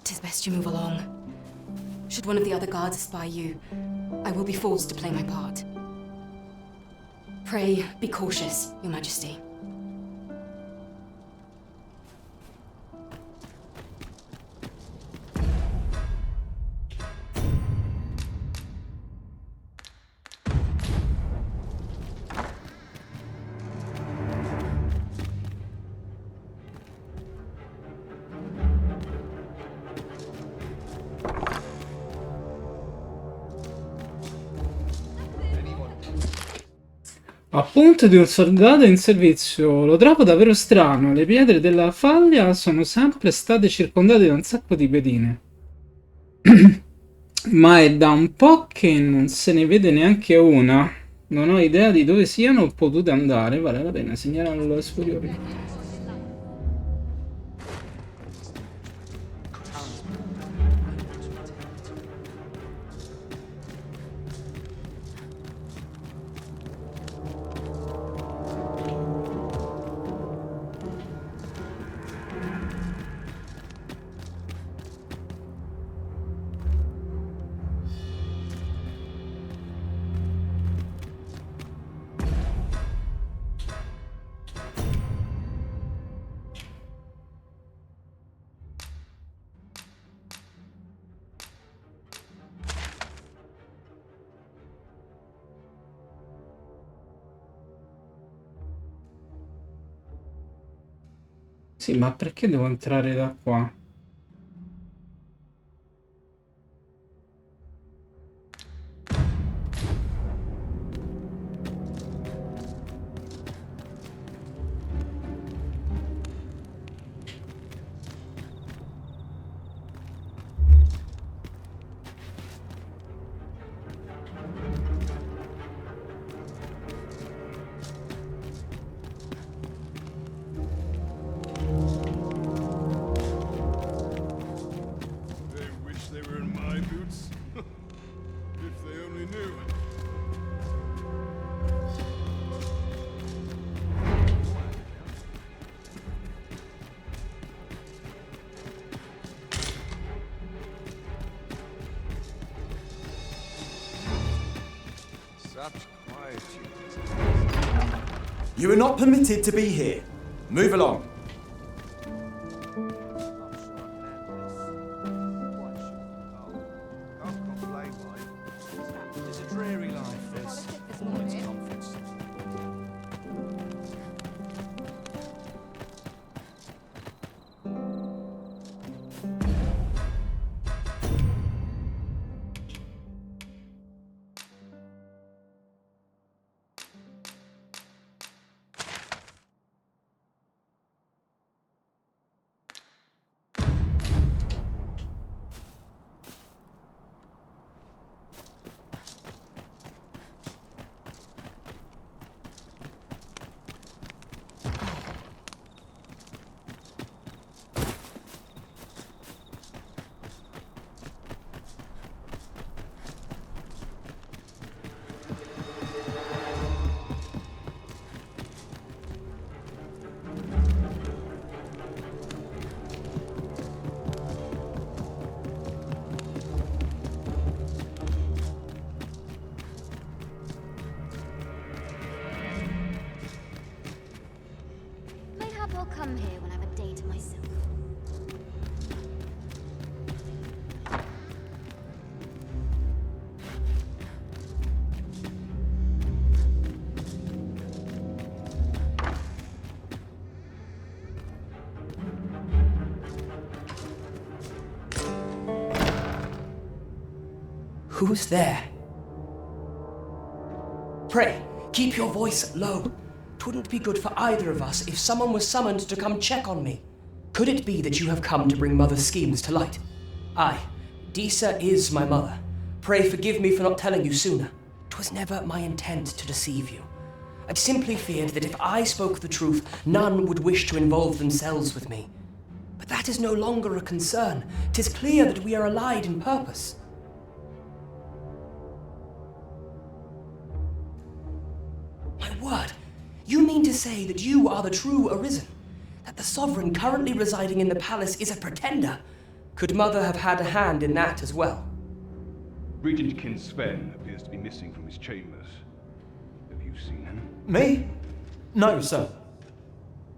Tis best you move along. Should one of the other guards spy you, I will be forced to play my part. Pray, be cautious, Your Majesty.
Appunto di un soldato in servizio. Lo trovo davvero strano. Le pietre della faglia sono sempre state circondate da un sacco di pedine. Ma è da un po' che non se ne vede neanche una. Non ho idea di dove siano potute andare. Vale la pena segnalarlo alle superiori. Sì, ma perché devo entrare da qua?
They wish they were in my boots. If they only knew.
Such quietude.
You are not permitted to be here. Move along.
Can't complain, mate. It's a dreary life, this. All its comforts.
come here when I have a day to myself.
Who's there? Pray, keep your voice low. 'Twouldn't be good for either of us if someone was summoned to come check on me. Could it be that you have come to bring Mother's schemes to light? Aye, Disa is my mother. Pray forgive me for not telling you sooner. 'Twas never my intent to deceive you. I'd simply feared that if I spoke the truth, none would wish to involve themselves with me. But that is no longer a concern. 'Tis clear that we are allied in purpose. My word, you mean to say that you are the true Arisen? That the sovereign currently residing in the palace is a pretender? Could Mother have had a hand in that as well?
Regent King Sven appears to be missing from his chambers. Have you seen him?
Me? No, sir.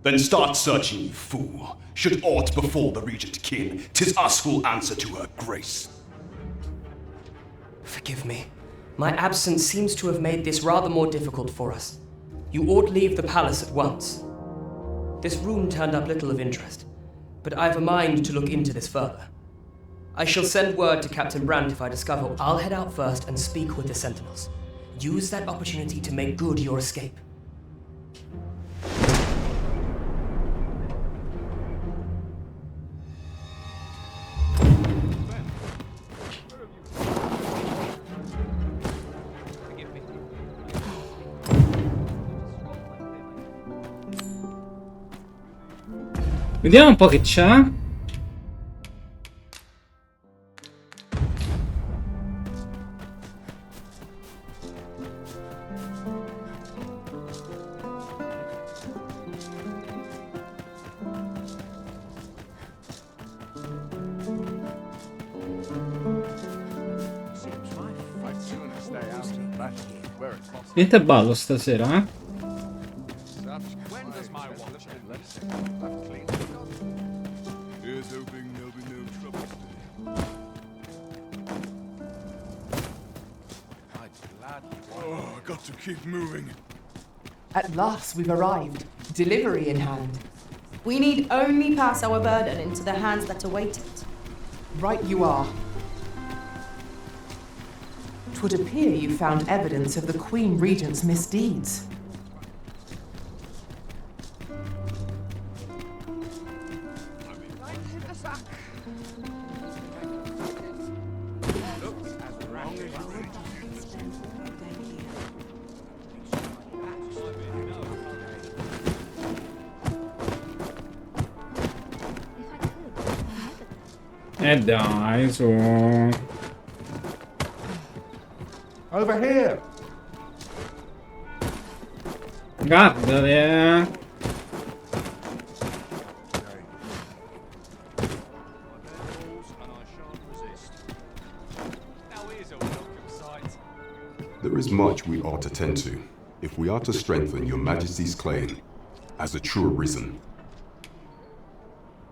Then start searching, you fool. Should aught befall the Regent Kin, 'tis us who'll answer to her grace.
Forgive me. My absence seems to have made this rather more difficult for us. You ought leave the palace at once. This room turned up little of interest, but I've a mind to look into this further. I shall send word to Captain Brandt if I discover. I'll head out first and speak with the sentinels. Use that opportunity to make good your escape.
Vediamo un po' che c'ha. Niente ballo stasera, eh?
Here's hoping there'll be no trouble today. Oh, I got to keep moving.
At last we've arrived. Delivery in hand.
We need only pass our burden into the hands that await it.
Right you are. 'Twould appear you found evidence of the Queen Regent's misdeeds.
Dai, su.
Over here.
Guardate.
There is much we ought to tend to, if we are to strengthen your Majesty's claim as a true Arisen.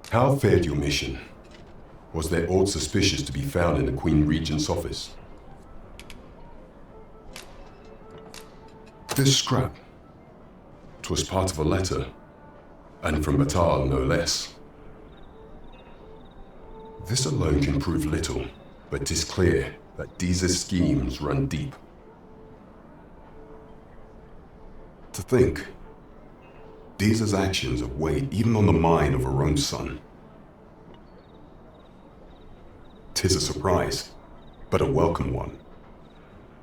How fared your mission? Was there aught suspicious to be found in the Queen Regent's office? This scrap. 'Twas part of a letter, and from Batal no less. This alone can prove little, but 'tis clear that Disa's schemes run deep. To think, Disa's actions have weighed even on the mind of her own son. 'Tis a surprise, but a welcome one.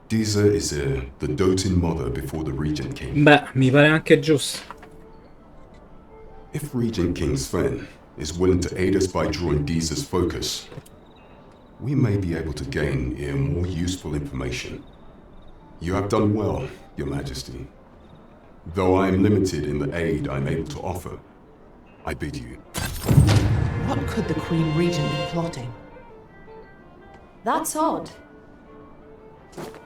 Disa is the doting mother before the Regent King.
Beh, mi pare anche giusto.
If Regent King Sven is willing to aid us by drawing Disa's focus, we may be able to gain more useful information. You have done well, Your Majesty. Though I am limited in the aid I'm able to offer, I bid you.
What could the Queen Regent be plotting?
That's odd.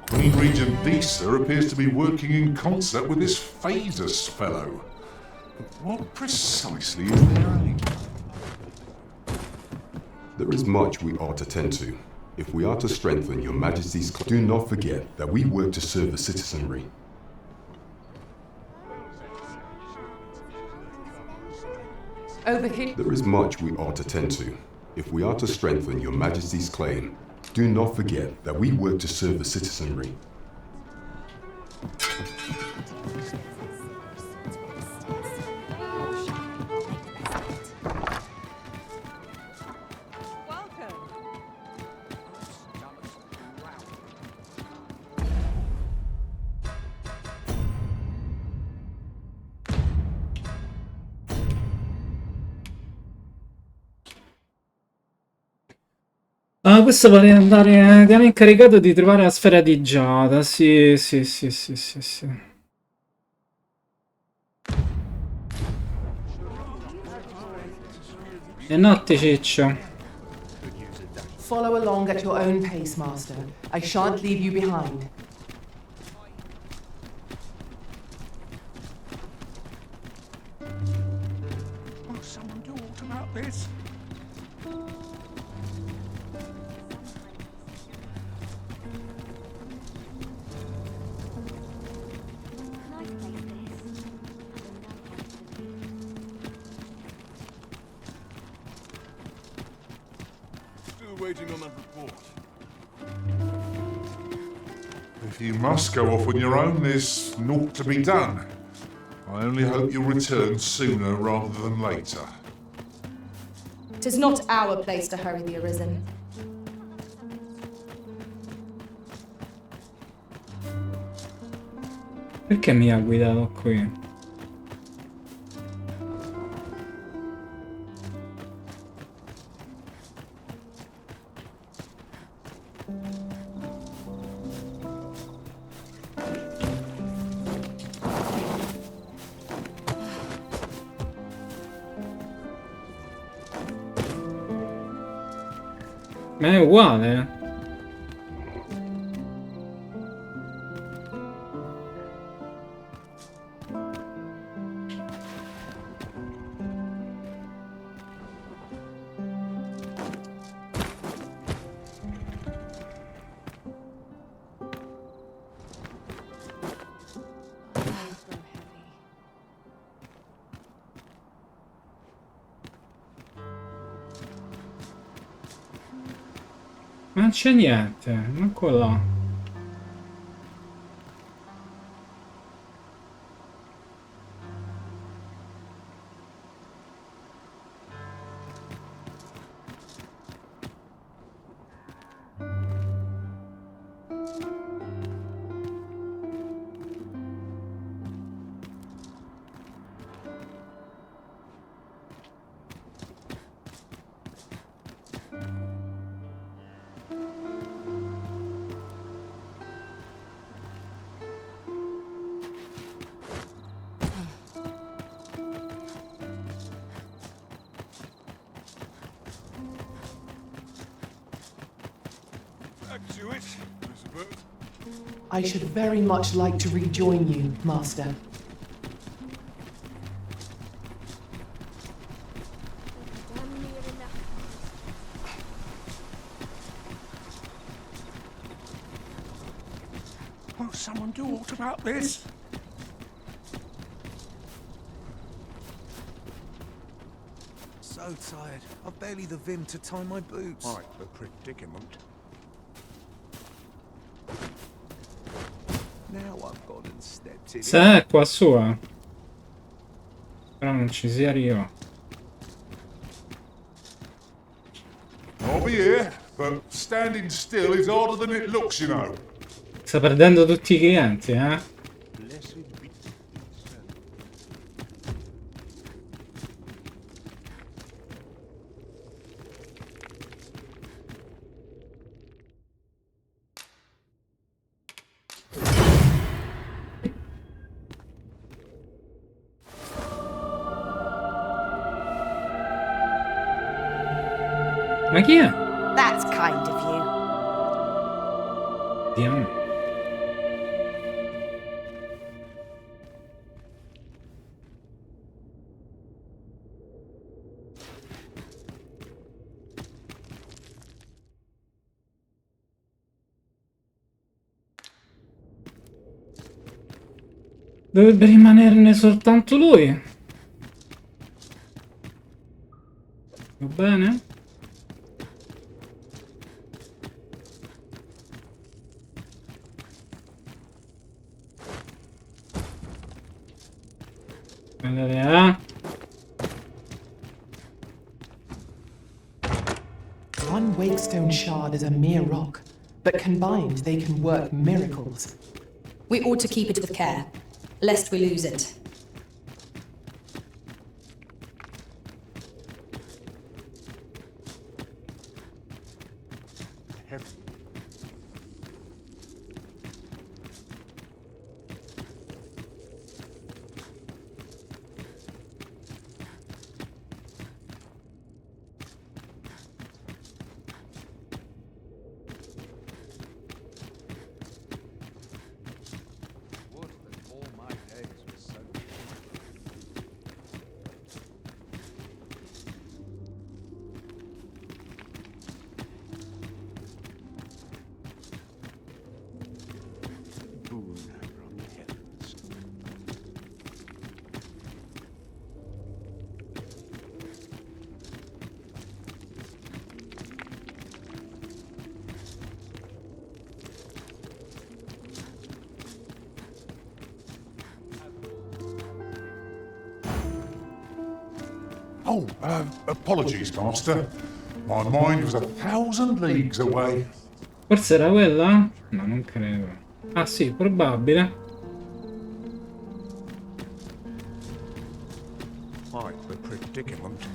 Queen Regent Disa appears to be working in concert with this Phaedrus fellow. What precisely is their aim?
There is much we ought to tend to. If we are to strengthen your majesty's do not forget that we work to serve the citizenry.
Over here.
There is much we ought to tend to. If we are to strengthen your majesty's claim, do not forget that we work to serve the citizenry.
Ah, questo pare andare. Ti hanno incaricato di trovare la sfera di Giada. Sì, sì, sì, sì, sì, sì. E notte, ciccio.
Follow along at your own pace, Master. I shan't leave you behind.
Will someone do aught about this?
Still waiting on that report.
If you must go off on your own, there's naught to be done. I only hope you'll return sooner rather than later.
'Tis not our place to hurry the arisen.
Perché mi ha guidato qui? Ma è uguale. Ma non c'è niente, manco là.
Back to it, I suppose.
I should very much like to rejoin you, Master.
Will someone do aught about this?
So tired. I've barely the vim to tie my boots.
Quite the predicament.
Now I've gone and stepped in.
Se è qua su, però non ci si arriva.
I'll be here, but standing still is harder than it looks, you know.
Sta perdendo tutti i clienti, eh? Ma chi è?
That's kind of you.
Vediamo. Dovrebbe rimanerne soltanto lui. Va bene? Vedere,
One wakestone shard is a mere rock, but combined they can work miracles.
We ought to keep it with care, lest we lose it.
Would that all my days were so boon from the heavens.
Oh, apologies, Master. My mind was 1,000 leagues away.
forse era quella? No, non credo. Ah sì, probabile.
Quite the predicament.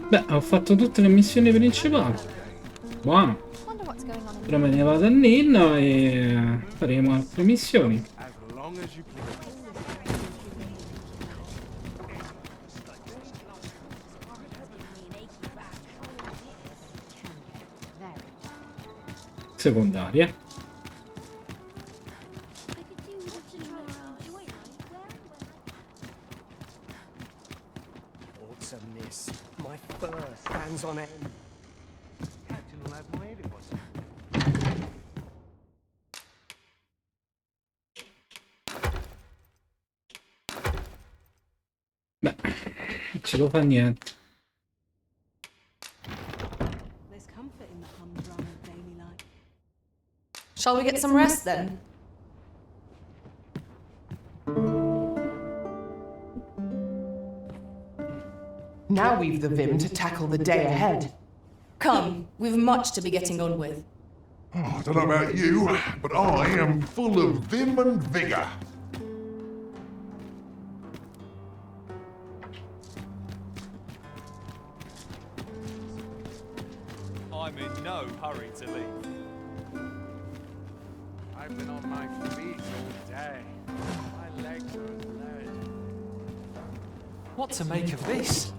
Beh, ho fatto tutte le missioni principali. Buono. Ora me ne vado a Ninno e faremo altre missioni.
As long as you please.
Secondarie.
Awesomeness. My fur stands on end. Captain will have my head in what's
Beh, non ce lo fa niente.
There's comfort in the humdrum of daily life.
Shall we get some rest then?
Now we've the vim to tackle the day ahead.
Come, we've much to be getting on with.
Oh, I don't know about you, but I am full of vim and vigour.
I'm in no hurry to leave.
I've been on my feet all day. My legs are as lead.
What to make of this?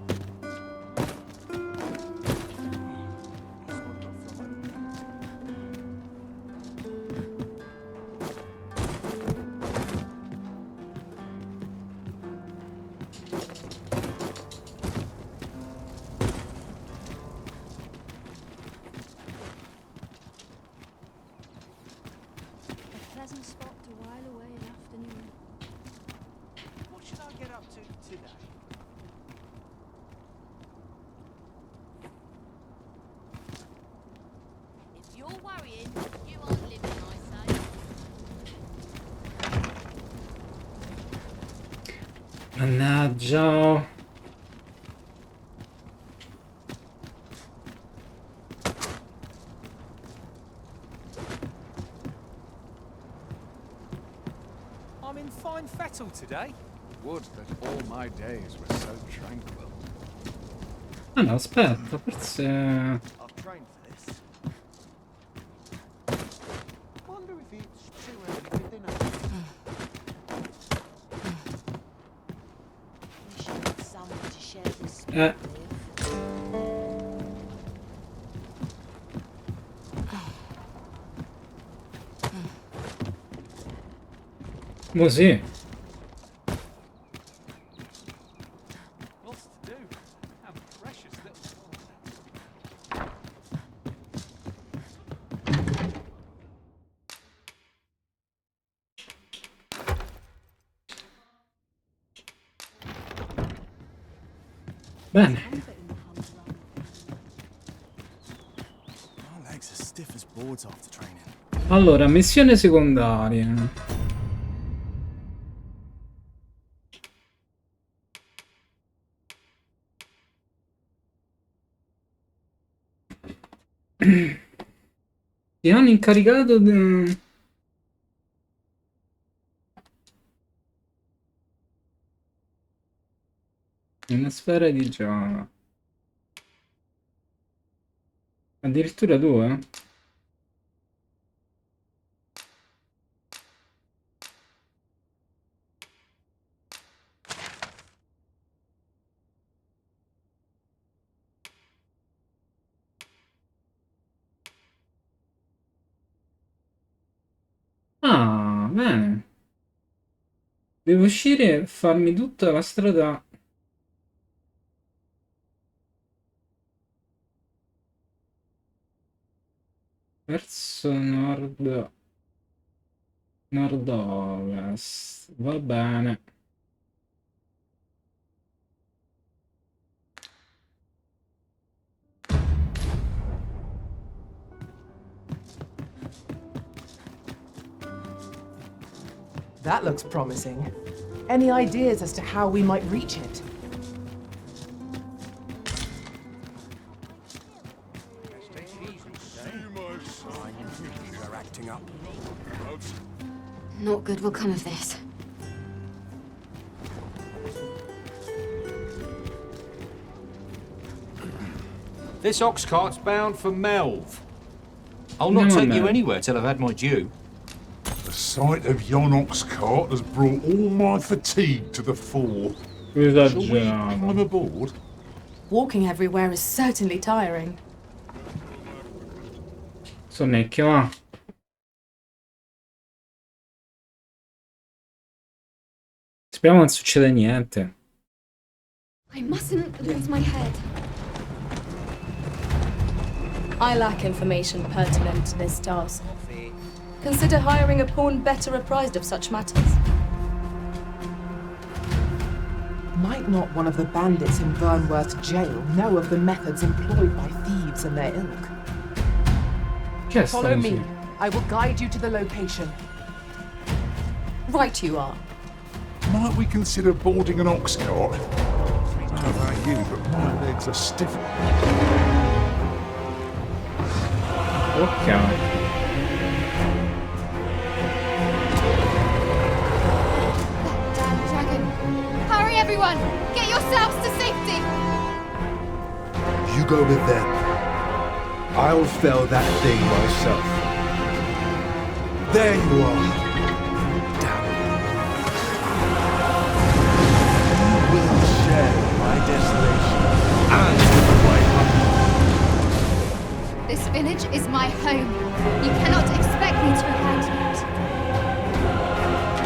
A pleasant spot to while away an afternoon.
What should I get up to today?
If you're worrying, you aren't living, I say.
Mannaggia.
I'm in fine fettle today.
Would that all my days were so tranquil.
Ah no, aspetta, forse...
I've trained for this. Wonder if it's too early for dinner.
We should have someone to share this spot with.
Mo sì.
Lots to do. How precious little
Bene.
My legs are stiff as boards after training.
Allora, missione secondaria. Ti hanno incaricato di una sfera di gioco. Addirittura due? Ah, bene. Devo uscire e farmi tutta la strada. Verso nord-ovest. Va bene.
That looks promising. Any ideas as to how we might reach it?
They're acting up.
Naught good will come of this.
This ox cart's bound for Melv. I'll not take you anywhere till I've had my due.
The sight of yon ox cart has brought all my fatigue to the fore. Shall we climb aboard?
Walking everywhere is certainly tiring.
Sonnecchio, va. Speriamo non succede niente.
I mustn't lose my head.
I lack information pertinent to this task. Consider hiring a pawn better apprised of such matters.
Might not one of the bandits in Vernworth jail know of the methods employed by thieves and their ilk? Follow me. I will guide you to the location.
Right you are.
Might we consider boarding an ox cart? I don't know about you, but my legs are stiff.
Ok.
Hurry, everyone! Get yourselves to safety!
You go with them. I'll fell that thing myself. There you are. Damn it. You will share my desolation and my hunger.
This village is my home. You cannot expect me to abandon it.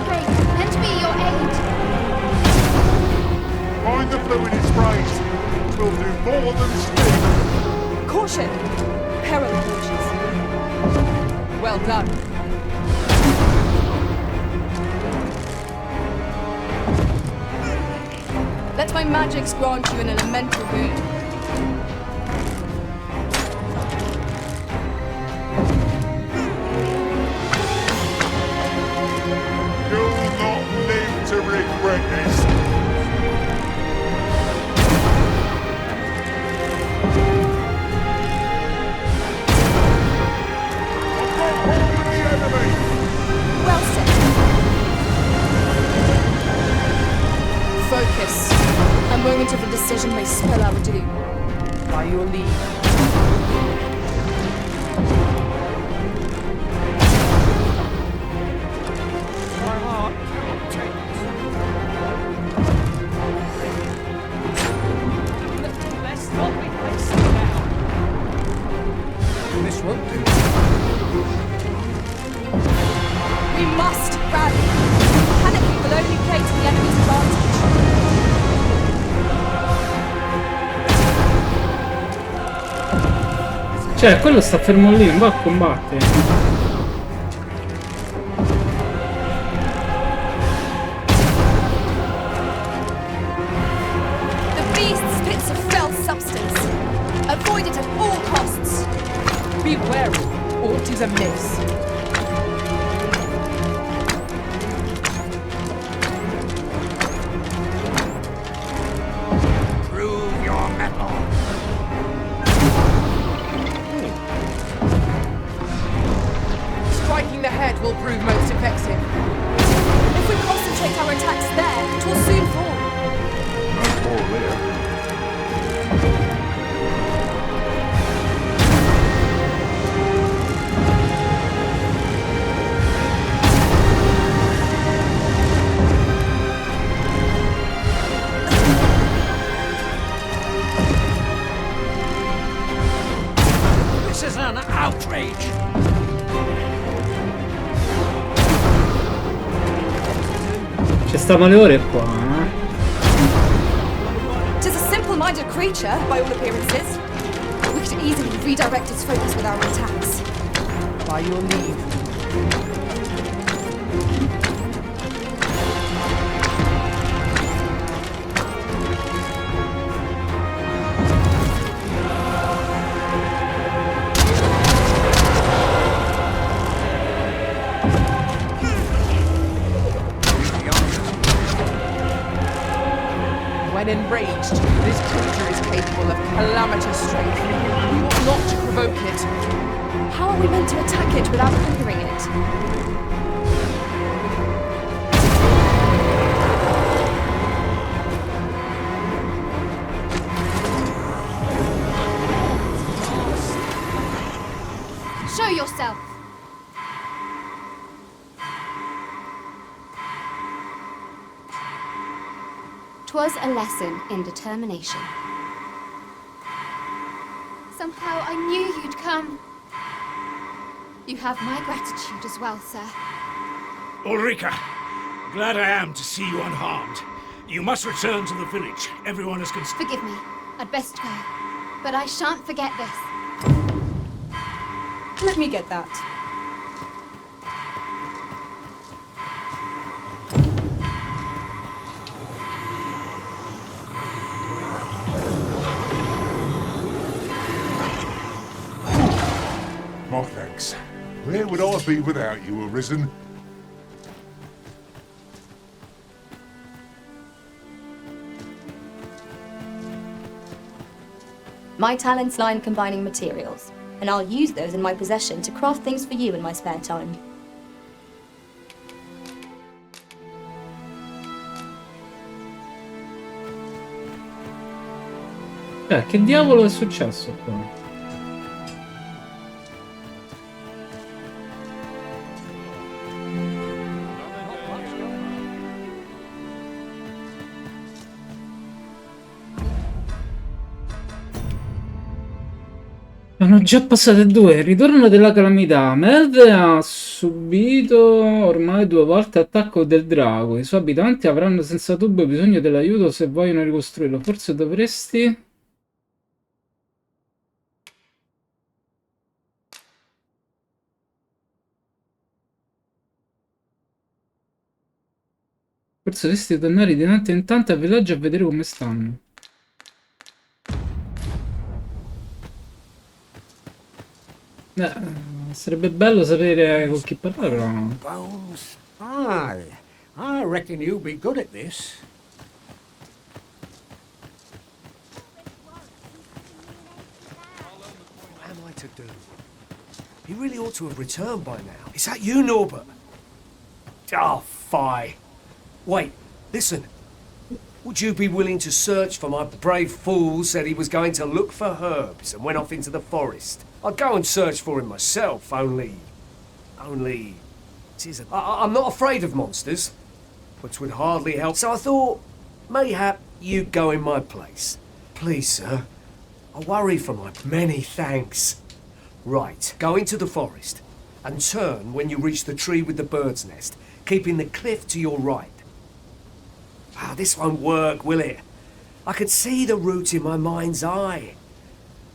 Pray, lend me your aid.
Find the fluid is raised. It will do more than speak.
Caution! Peril approaches. Well done. Let my magics grant you an elemental boon.
You'll not live to regret this.
Well said. Focus. A moment of indecision may spell our doom.
By your leave.
My heart cannot take it. Let's not be wasted now. This won't do.
We must rally. Panicking will only play to the enemy's advantage.
Cioè, quello sta fermo lì, non va a combattere.
The beast spits a
Be wary. Aught is amiss.
Prove your mettle.
Striking the head will prove most effective.
If we concentrate our attacks there, it will soon fall.
No more there.
This is an outrage.
Ci sta male ore qua, eh?
It is a simple-minded creature, by all appearances. We could easily redirect its focus with our attacks.
By your leave. When enraged, this creature is capable of calamitous strength. We ought not to provoke it.
How are we meant to attack it without hindering it?
Show yourself.
'Twas a lesson in determination.
Somehow I knew you'd come. You have my gratitude as well, sir.
Ulrika, glad I am to see you unharmed. You must return to the village. Everyone is concerned.
Forgive me. I'd best go. But I shan't forget this.
Let me get that.
My thanks. Where would I be without you, Arisen?
My talents lie in combining materials, and I'll use those in my possession to craft things for you in my spare time.
Che diavolo è successo qua? Sono già passate 2. Ritorno della calamità. Melve ha subito ormai 2 volte attacco del drago. I suoi abitanti avranno senza dubbio bisogno dell'aiuto se vogliono ricostruirlo. Forse dovresti... Forse dovresti tornare di tanto in tanto al villaggio a vedere come stanno. Sarebbe bello sapere con chi parlare, però...
Bones? Aye. I reckon you'll be good at this.
What am I to do? He really ought to have returned by now. Is that you, Norbert? Oh, fie. Wait, listen. Would you be willing to search for my brave fool said he was going to look for herbs and went off into the forest? I'd go and search for him myself, only... I'm not afraid of monsters, but 'twould hardly help, so I thought, mayhap you'd go in my place. Please, sir. I worry for my... Many thanks. Right, go into the forest, and turn when you reach the tree with the bird's nest, keeping the cliff to your right. Ah, this won't work, will it? I could see the route in my mind's eye.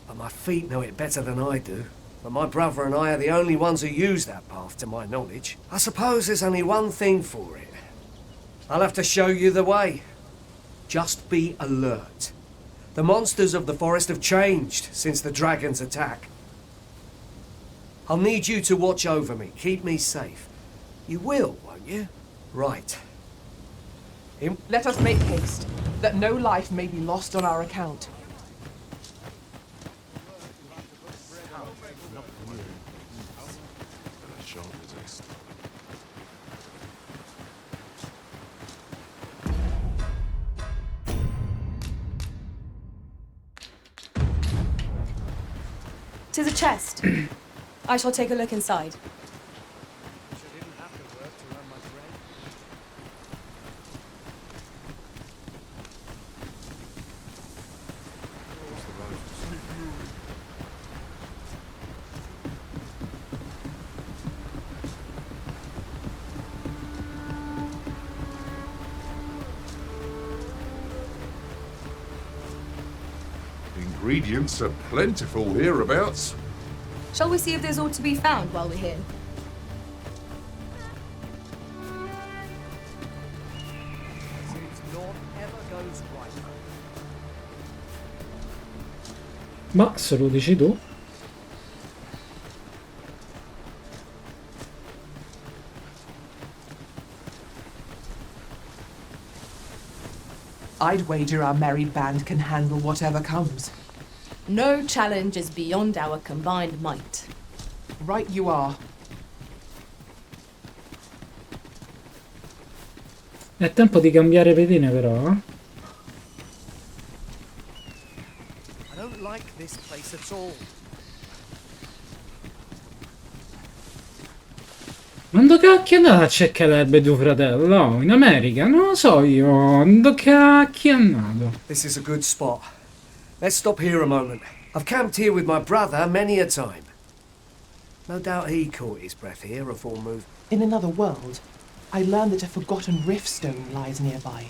But my feet know it better than I do. But my brother and I are the only ones who use that path, to my knowledge. I suppose there's only one thing for it. I'll have to show you the way. Just be alert. The monsters of the forest have changed since the dragon's attack.
I'll need you to watch over me, keep me safe. You will, won't you? Right.
Let us make haste, that no life may be lost on our account.
Tis a chest. I shall take a look inside.
Ingredients are plentiful hereabouts.
Shall we see if there's aught to be found while we're here?
Ma se lo dici tu.
I'd wager our merry band can handle whatever comes.
No challenge is beyond our combined might.
Right you are.
È tempo di cambiare pedine però, eh?
I don't like this place at all.
Ma dove cacchio è andato a cercare tuo fratello? In America? Non lo so io. Dove cacchio è andato?
This is a good spot. Let's stop here a moment. I've camped here with my brother many a time. No doubt he caught his breath here afore moving.
In another world, I learned that a forgotten rift stone lies nearby.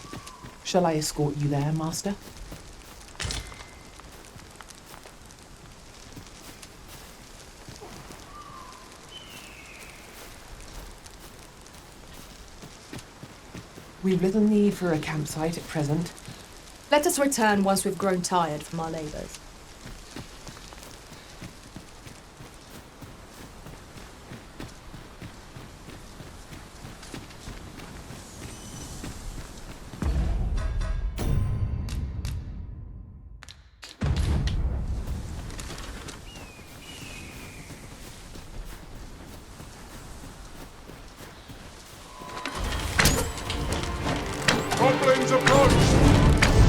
Shall I escort you there, Master? We've little need for a campsite at present.
Let us return once we've grown tired from our labours.
Goblins approach!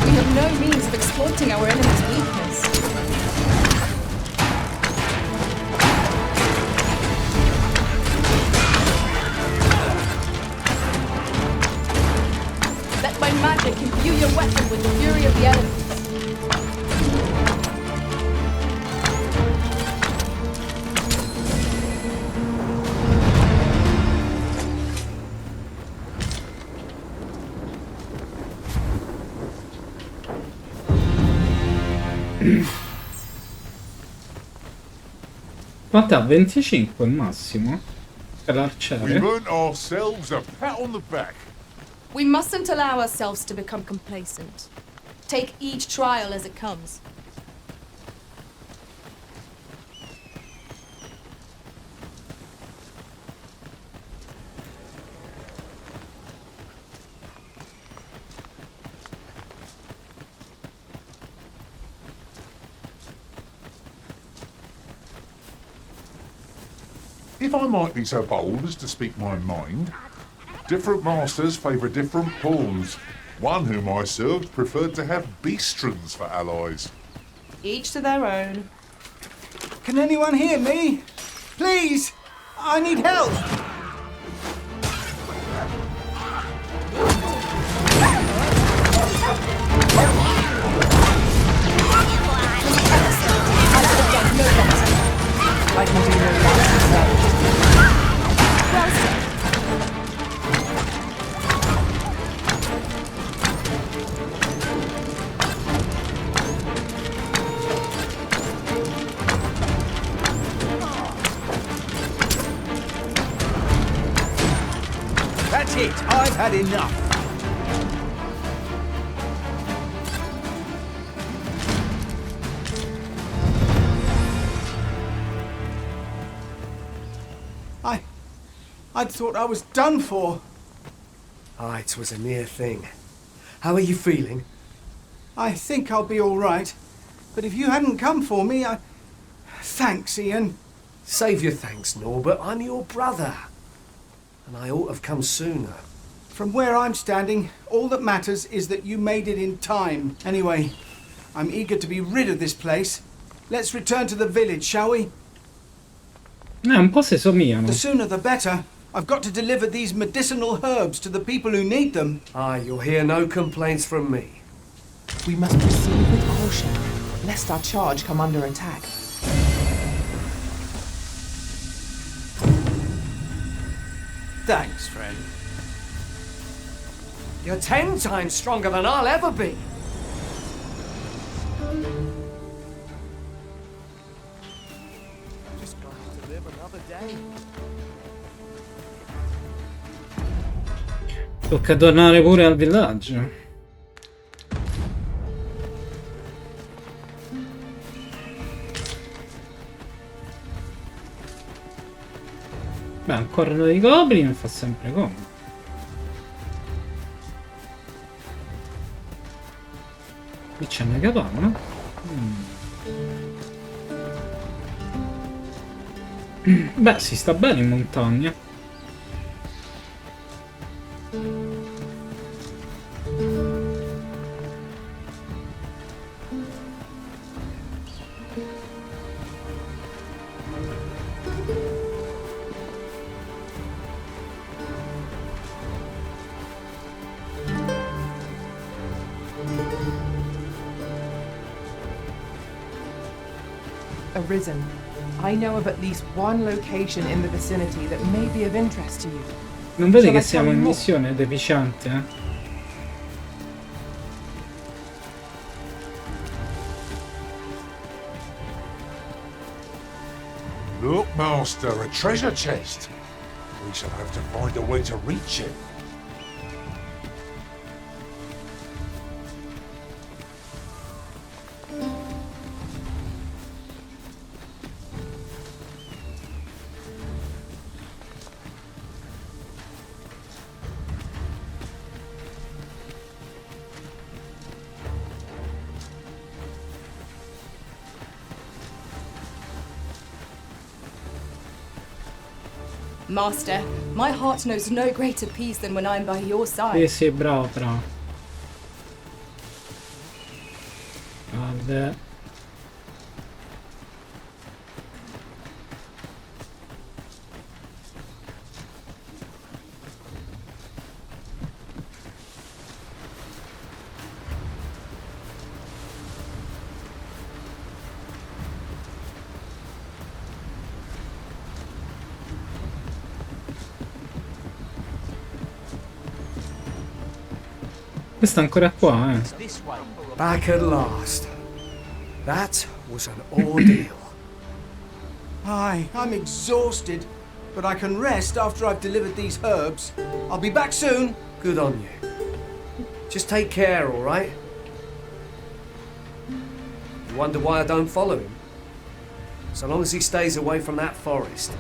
We have no means of exploiting our enemy's weakness. Let my magic imbue your weapon with the fury of the elements.
Quant'ha? 25 il massimo? Per
We've
l'arciere?
earned ourselves a pat on the back.
We mustn't allow ourselves to become complacent. Take each trial as it comes.
If I might be so bold as to speak my mind, different masters favour different pawns. One whom I served preferred to have beastrons for allies.
Each to their own.
Can anyone hear me? Please! I need help!
I can do no less.
That's it! I've had enough! I'd thought I was done for.
Ah, it was a near thing. How are you feeling?
I think I'll be all right. But if you hadn't come for me, Thanks, Ian.
Save your thanks, Norbert. I'm your brother. And I ought to have come sooner.
From where I'm standing, all that matters is that you made it in time. Anyway, I'm eager to be rid of this place. Let's return to the village, shall we?
Un po' si somigliano.
The sooner the better. I've got to deliver these medicinal herbs to the people who need them.
Ah, you'll hear no complaints from me.
We must proceed with caution, lest our charge come under attack.
Thanks, friend.
You're 10 times stronger than I'll ever be.
Just got to live another day.
Tocca tornare pure al villaggio. Beh, un corno di goblin fa sempre comodo. Qui c'è una capanna. Beh, si sta bene in montagna.
Arisen. I know of at least one location in the vicinity that may be of interest to you.
Non vedi
Shall
che
I
siamo
tell
in
you more?
missione deficiente, eh?
Look, Master, a treasure chest. We shall have to find a way to reach it.
Master, my heart knows no greater peace than when I'm by your side.
Sì, sì, bravo, bravo. Vabbè. Questo è ancora qua, eh.
Back at last. That was an ordeal.
Aye, I'm exhausted, but I can rest after I've delivered these herbs. I'll be back soon.
Good on you. Just take care, all right? You wonder why I don't follow him? So long as he stays away from that forest,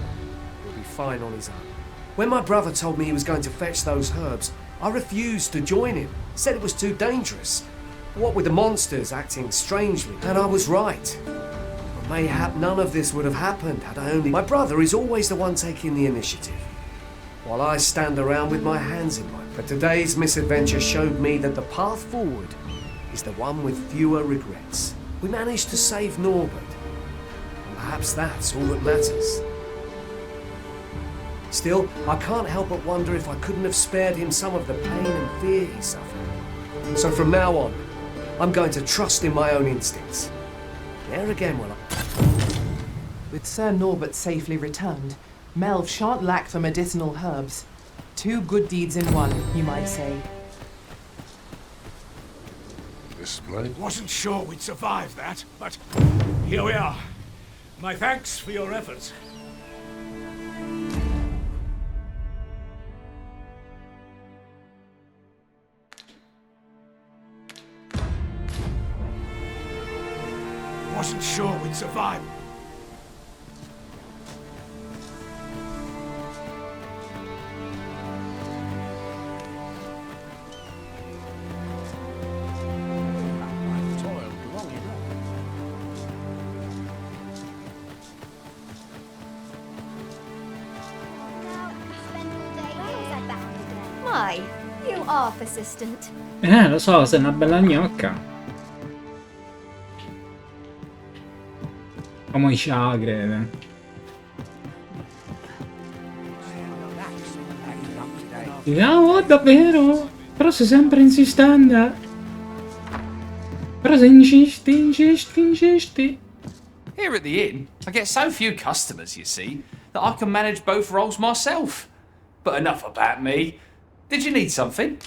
he'll be fine on his own. When my brother told me he was going to fetch those herbs, I refused to join him. Said it was too dangerous. What with the monsters acting strangely. And I was right. But mayhap none of this would have happened had I only... My brother is always the one taking the initiative, while I stand around with my hands in my... But today's misadventure showed me that the path forward is the one with fewer regrets. We managed to save Norbert. And perhaps that's all that matters. Still, I can't help but wonder if I couldn't have spared him some of the pain and fear he suffered. So from now on, I'm going to trust in my own instincts. There again will I...
With Sir Norbert safely returned, Melv shan't lack for medicinal herbs. 2 good deeds in one, you might say.
Display.
Wasn't sure we'd survive that, but here we are. My thanks for your efforts. Wasn't sure we'd survive.
Why? You are persistent.
Lo so, sei una bella gnocca. Come i chakre. Oh, davvero? Però sei sempre insistente. Però se insisti.
Here at the inn, I get so few customers, you see, that I can manage both roles myself. But enough about me. Did you need something?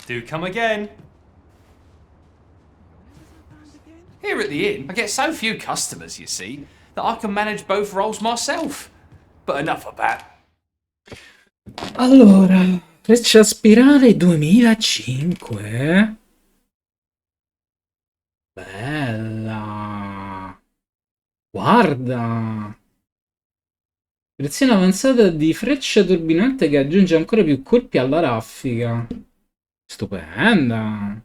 Do come again. Here at the inn, I get so few customers, you see, that I can manage both roles myself. But enough about.
Allora, freccia spirale 2005. Bella. Guarda. Versione avanzata di freccia turbinante che aggiunge ancora più colpi alla raffica. Stupenda.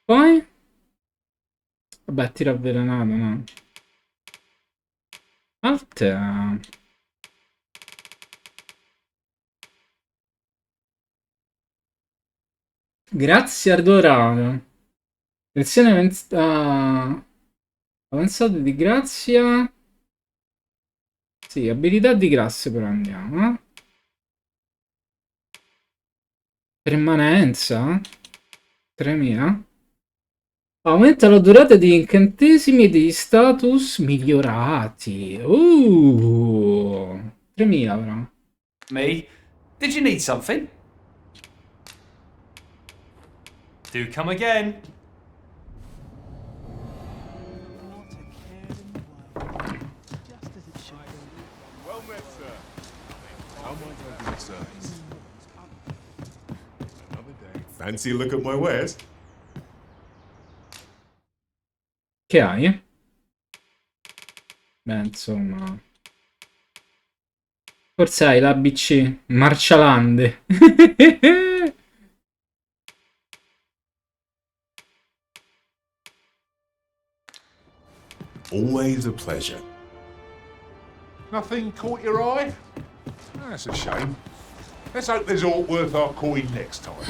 Poi? Vabbè, tiro avvelenato, no? Alta. Grazie Ardorato. Versione avanzata di grazia. Sì, abilità di grazia però andiamo. Permanenza. 3000. Aumenta la durata di incantesimi e degli status migliorati. 3000 però.
Me? Did you need something? Do come again.
Well met, sir. How might I be of service? Another day.
Fancy a look at my wares?
Che hai? Beh, insomma. Forse hai l'ABC. Marcialande.
Always a pleasure.
Nothing caught your eye? That's a shame. Let's hope there's aught worth our coin next time.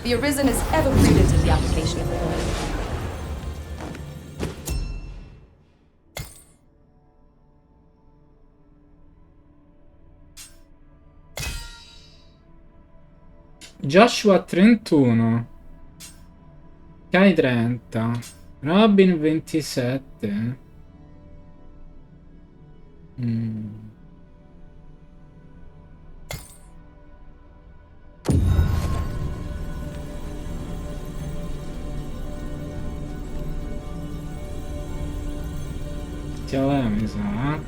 The Arisen is ever prudent in the application of the law.
Joshua 31. Kai 30. Robin 27. Mi sa.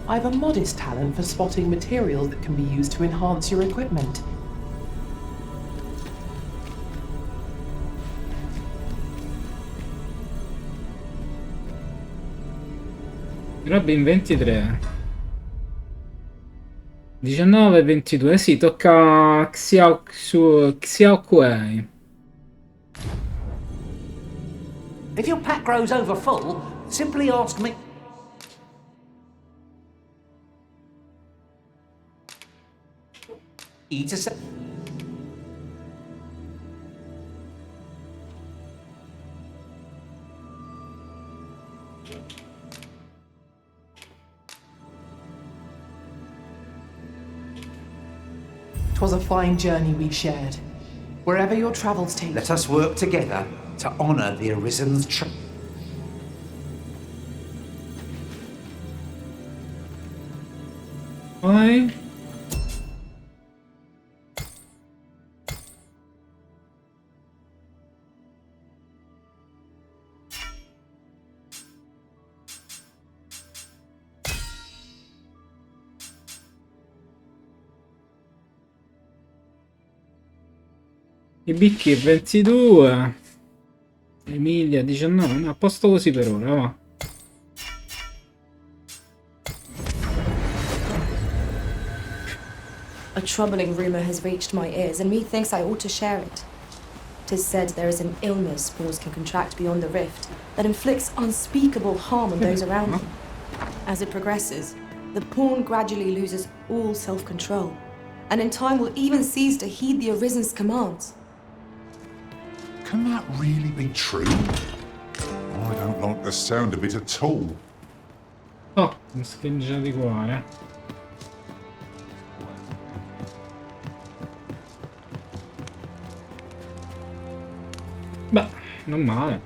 I have a modest talent for spotting materials that can be used to enhance your equipment.
Robin 23. 19 22. Sì, tocca Xiao Kuei.
If your pack grows over full, simply ask me. Eat a se-
Twas a fine journey we shared. Wherever your travels take you.
Let us work together to honor the Arisen's
Poi i bicchi 22. Emilia 19. A posto così per ora, va.
A troubling rumor has reached my ears, and methinks I ought to share it. 'Tis said there is an illness pawns can contract beyond the rift that inflicts unspeakable harm on those around them. As it progresses, the pawn gradually loses all self-control, and in time will even cease to heed the Arisen's commands.
Can that really be true? I don't like the sound of it at all.
Oh, un scheggia di cuore. Beh, non male.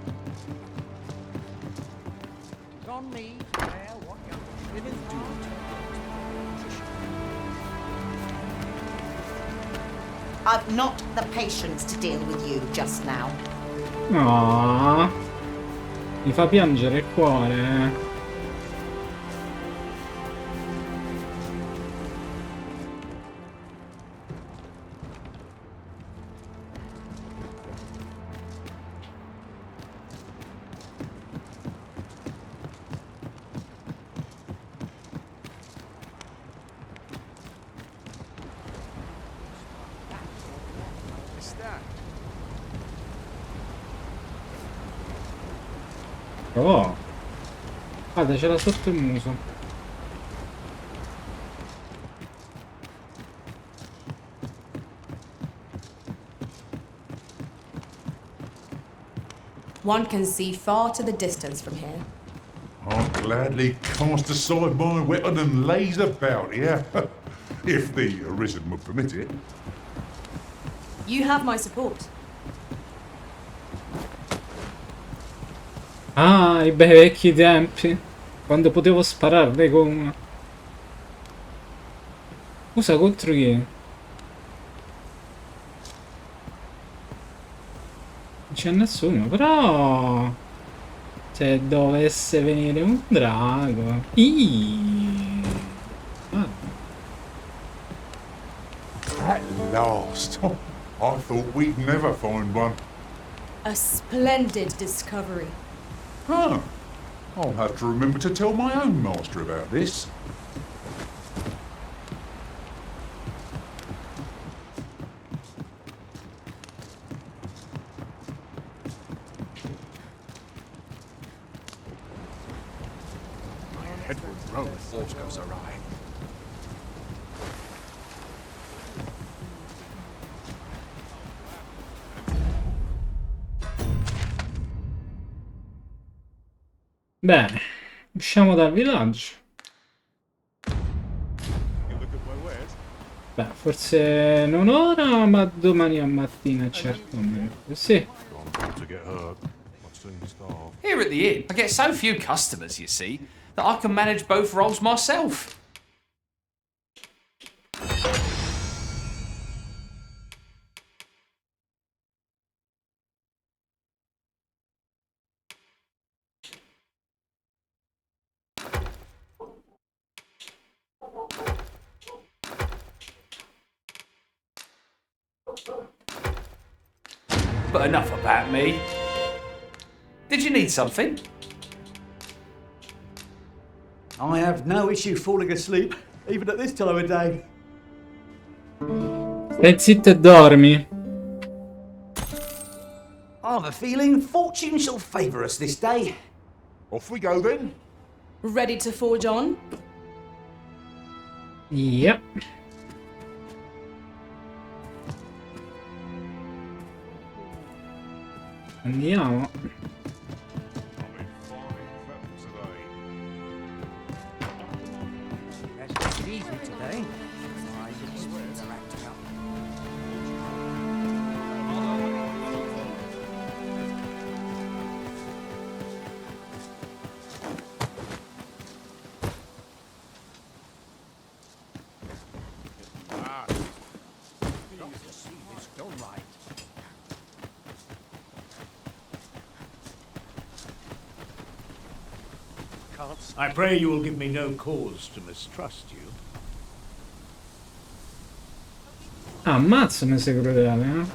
I've not the patience to deal with you just now.
No. Mi fa piangere il cuore. Oh, guarda, c'era sotto il muso.
One can see far to the distance from here.
I'll gladly cast aside my weapon and laze about here, if the Arisen would permit it.
You have my support.
Ah, i bei vecchi tempi. Quando potevo spararle con... Scusa, contro chi? Non c'è nessuno, però... Se dovesse venire un drago... Ah.
At last! I thought we'd never find one.
A splendid discovery.
Huh. I'll have to remember to tell my own master about this.
My head would roll if thought goes awry.
Bene, usciamo dal villaggio. Beh, forse non ora, ma domani a mattina certamente. Sì.
Here at the inn, I get so few customers, you see, that I can manage both roles myself. But enough about me. Did you need something?
I have no issue falling asleep, even at this time of day.
Stai zitto e dormi.
I have a feeling fortune shall favour us this day.
Off we go then.
Ready to forge on?
Yep. Andiamo.
That's easy today. I just they're acting up.
I pray you will give me no cause to mistrust you.
Ah, ammazza, mi sei crudele, eh?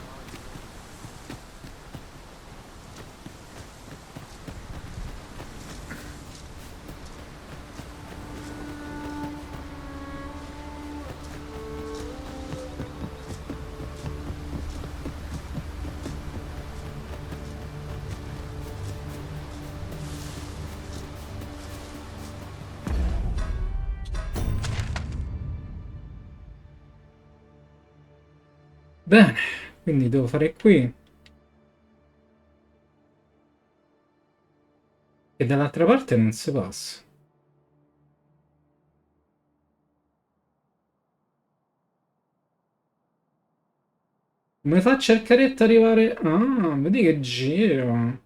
Bene, quindi devo fare qui. E dall'altra parte non si passa. Come faccio il carretto ad arrivare? Ah, vedi che giro.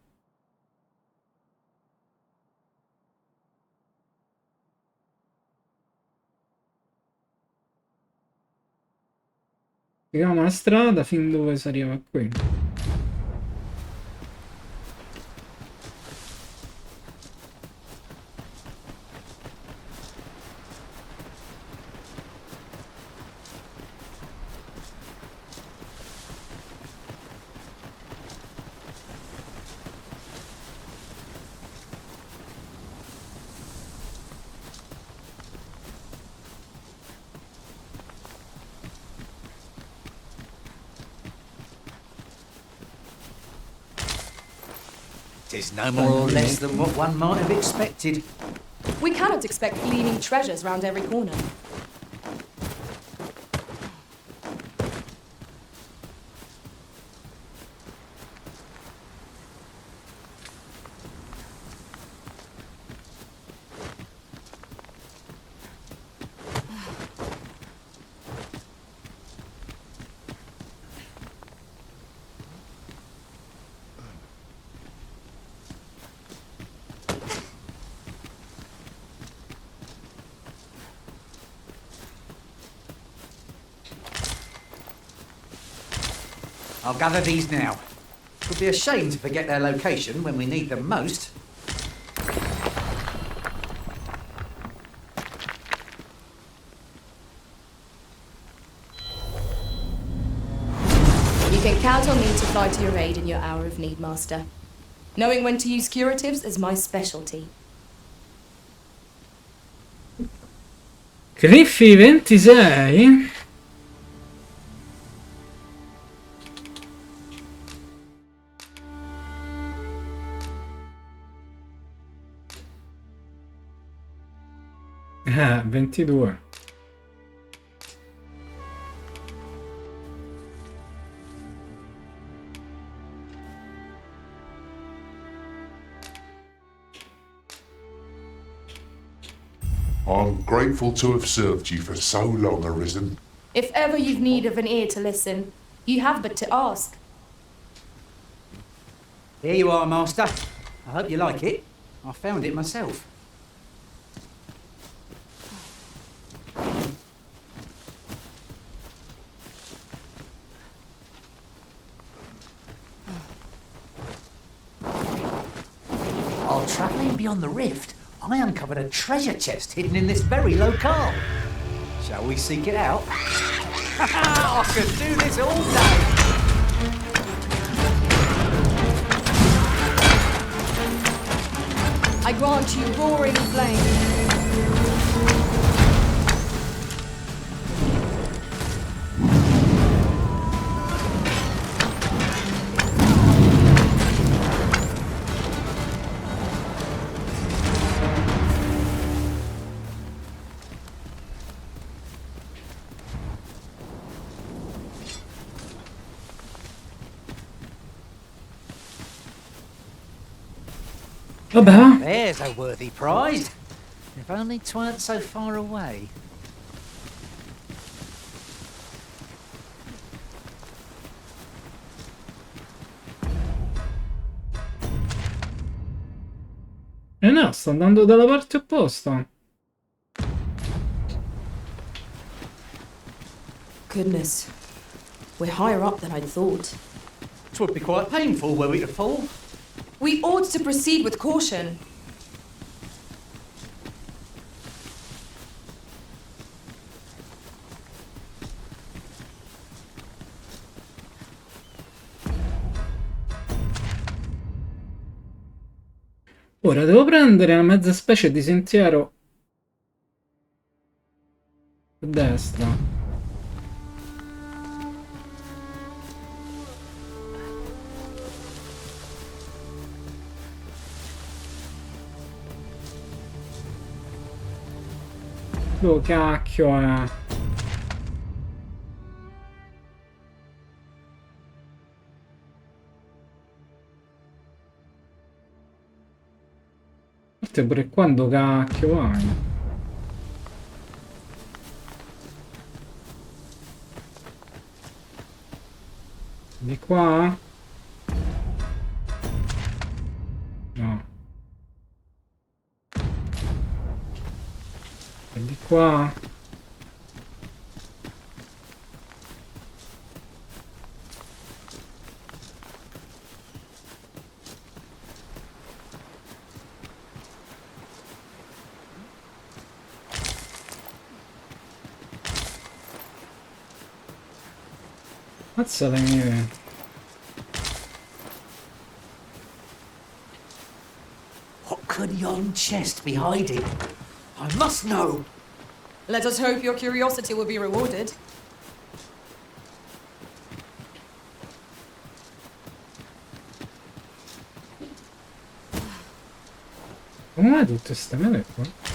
Seguiamo la strada fin dove si arriva qui.
Tis no more or less than what one might have expected.
We cannot expect gleaming treasures round every corner.
I'll gather these now. Would be a shame to forget their location when we need them most.
You can count on me to fly to your aid in your hour of need, Master. Knowing when to use curatives is my specialty.
Griffi 26. Ah, 22.
I'm grateful to have served you for so long, Arisen.
If ever you've need of an ear to listen, you have but to ask.
Here you are, Master. I hope you like it. I found it myself. While travelling beyond the rift, I uncovered a treasure chest hidden in this very locale. Shall we seek it out? I could do this all day.
I grant you roaring flame.
Vabbè.
There's a worthy prize. If only 'tweren't so far away.
Eh no, sto andando dalla parte opposta.
Goodness. We're higher up than I'd thought.
'Twould be quite painful were we to fall.
We ought to proceed with caution.
Ora devo prendere una mezza specie di sentiero a destra. Dove cacchio è? parte pure quando cacchio vai? Di qua? No. E di qua? Mazza le mie.
What could yon chest be hiding? I must know.
Let us hope your curiosity will be rewarded.
Come mai tutte queste mele qua?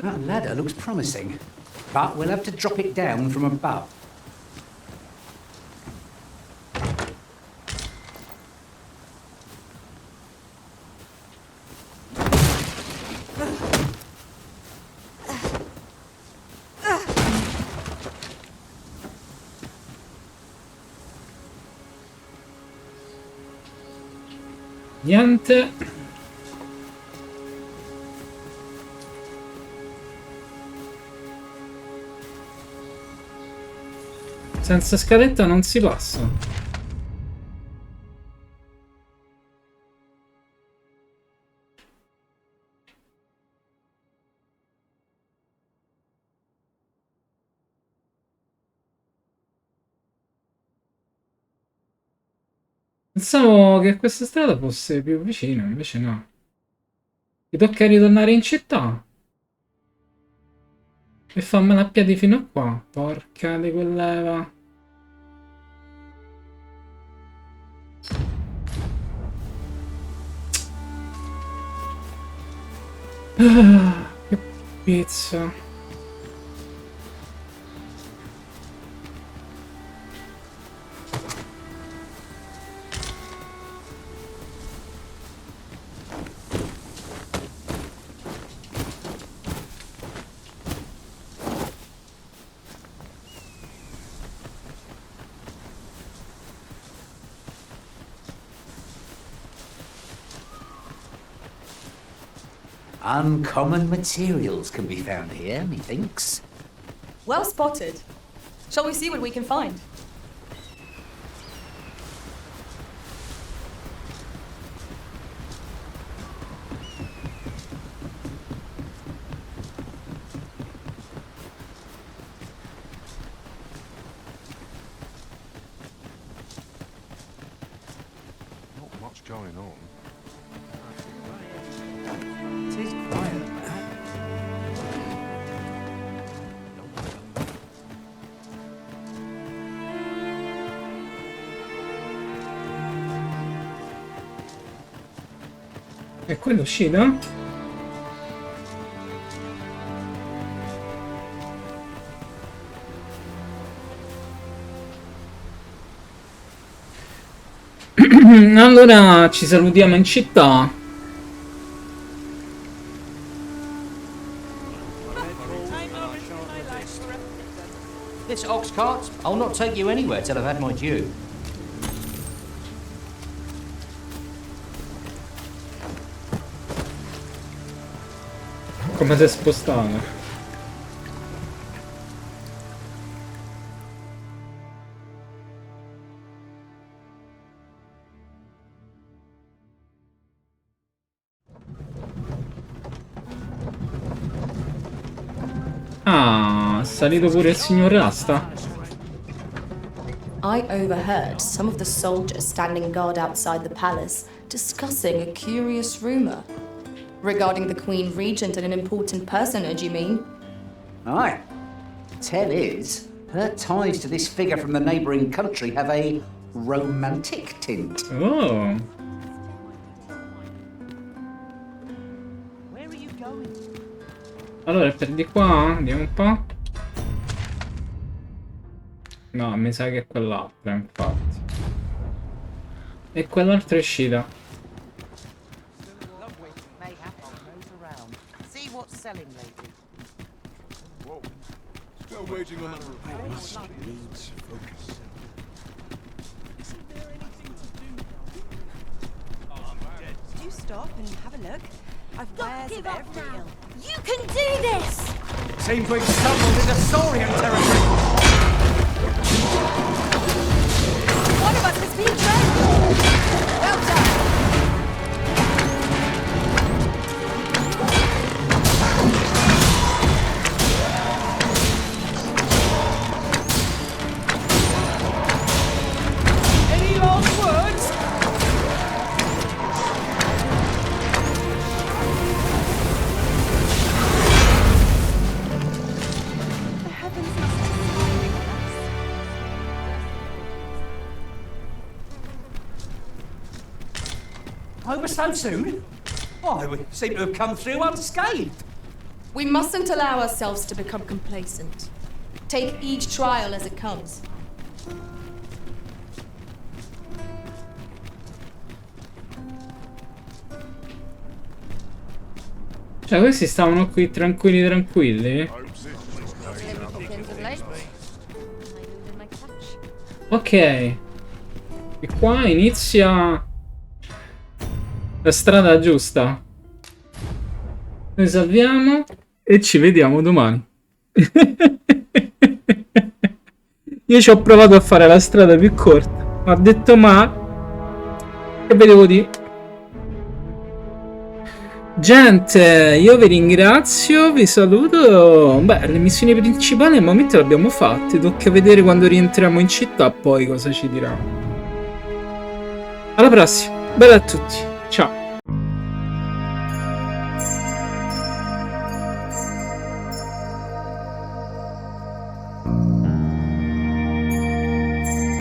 That ladder looks promising, but we'll have to drop it down from above.
Niente. Senza scaletta non si passa. Pensavo che questa strada fosse più vicina, invece no. Ti tocca ritornare in città. E fammela a piedi fino a qua. Porca di quell'eva. Ah, che pizza.
Uncommon materials can be found here, methinks.
Well spotted. Shall we see what we can find?
Not much going on.
It is quiet.
E quello uscita? Allora ci salutiamo in città.
This ox cart, I'll not take you anywhere till I've had my due.
Come si è spostata? Ah, è salito pure il signor Rasta.
I overheard some of the soldiers standing guard outside the palace discussing a curious rumor. Regarding the Queen Regent and an important personage, you mean?
Aye. Tell is, her ties to this figure from the neighbouring country have a romantic tint.
Oh. Allora, per di qua, andiamo un po'. No, mi sa che è quell'altra, infatti. E quell'altra è uscita.
See what's selling lately.
Whoa. Still waiting on the report. Needs focus. Isn't there anything to do? Oh, I'm dead.
Do stop and have a look. I've wares of every ilk.
You can do this!
Seems we've stumbled into Saurian territory.
One of us has been trained. Well done.
Any last words?
The heavens must be smiling on us.
Over so soon? Why, we seem to have come through unscathed.
We mustn't allow ourselves to become complacent. Take each trial as it comes.
Cioè, questi stavano qui tranquilli tranquilli. Ok. E qua inizia la strada giusta. Noi salviamo e ci vediamo domani. Io ci ho provato a fare la strada più corta. Ma ho detto che vedevo di... Gente, io vi ringrazio, vi saluto. Beh, le missioni principali al momento le abbiamo fatte. Tocca vedere quando rientriamo in città poi cosa ci dirà. Alla prossima, bella a tutti, ciao.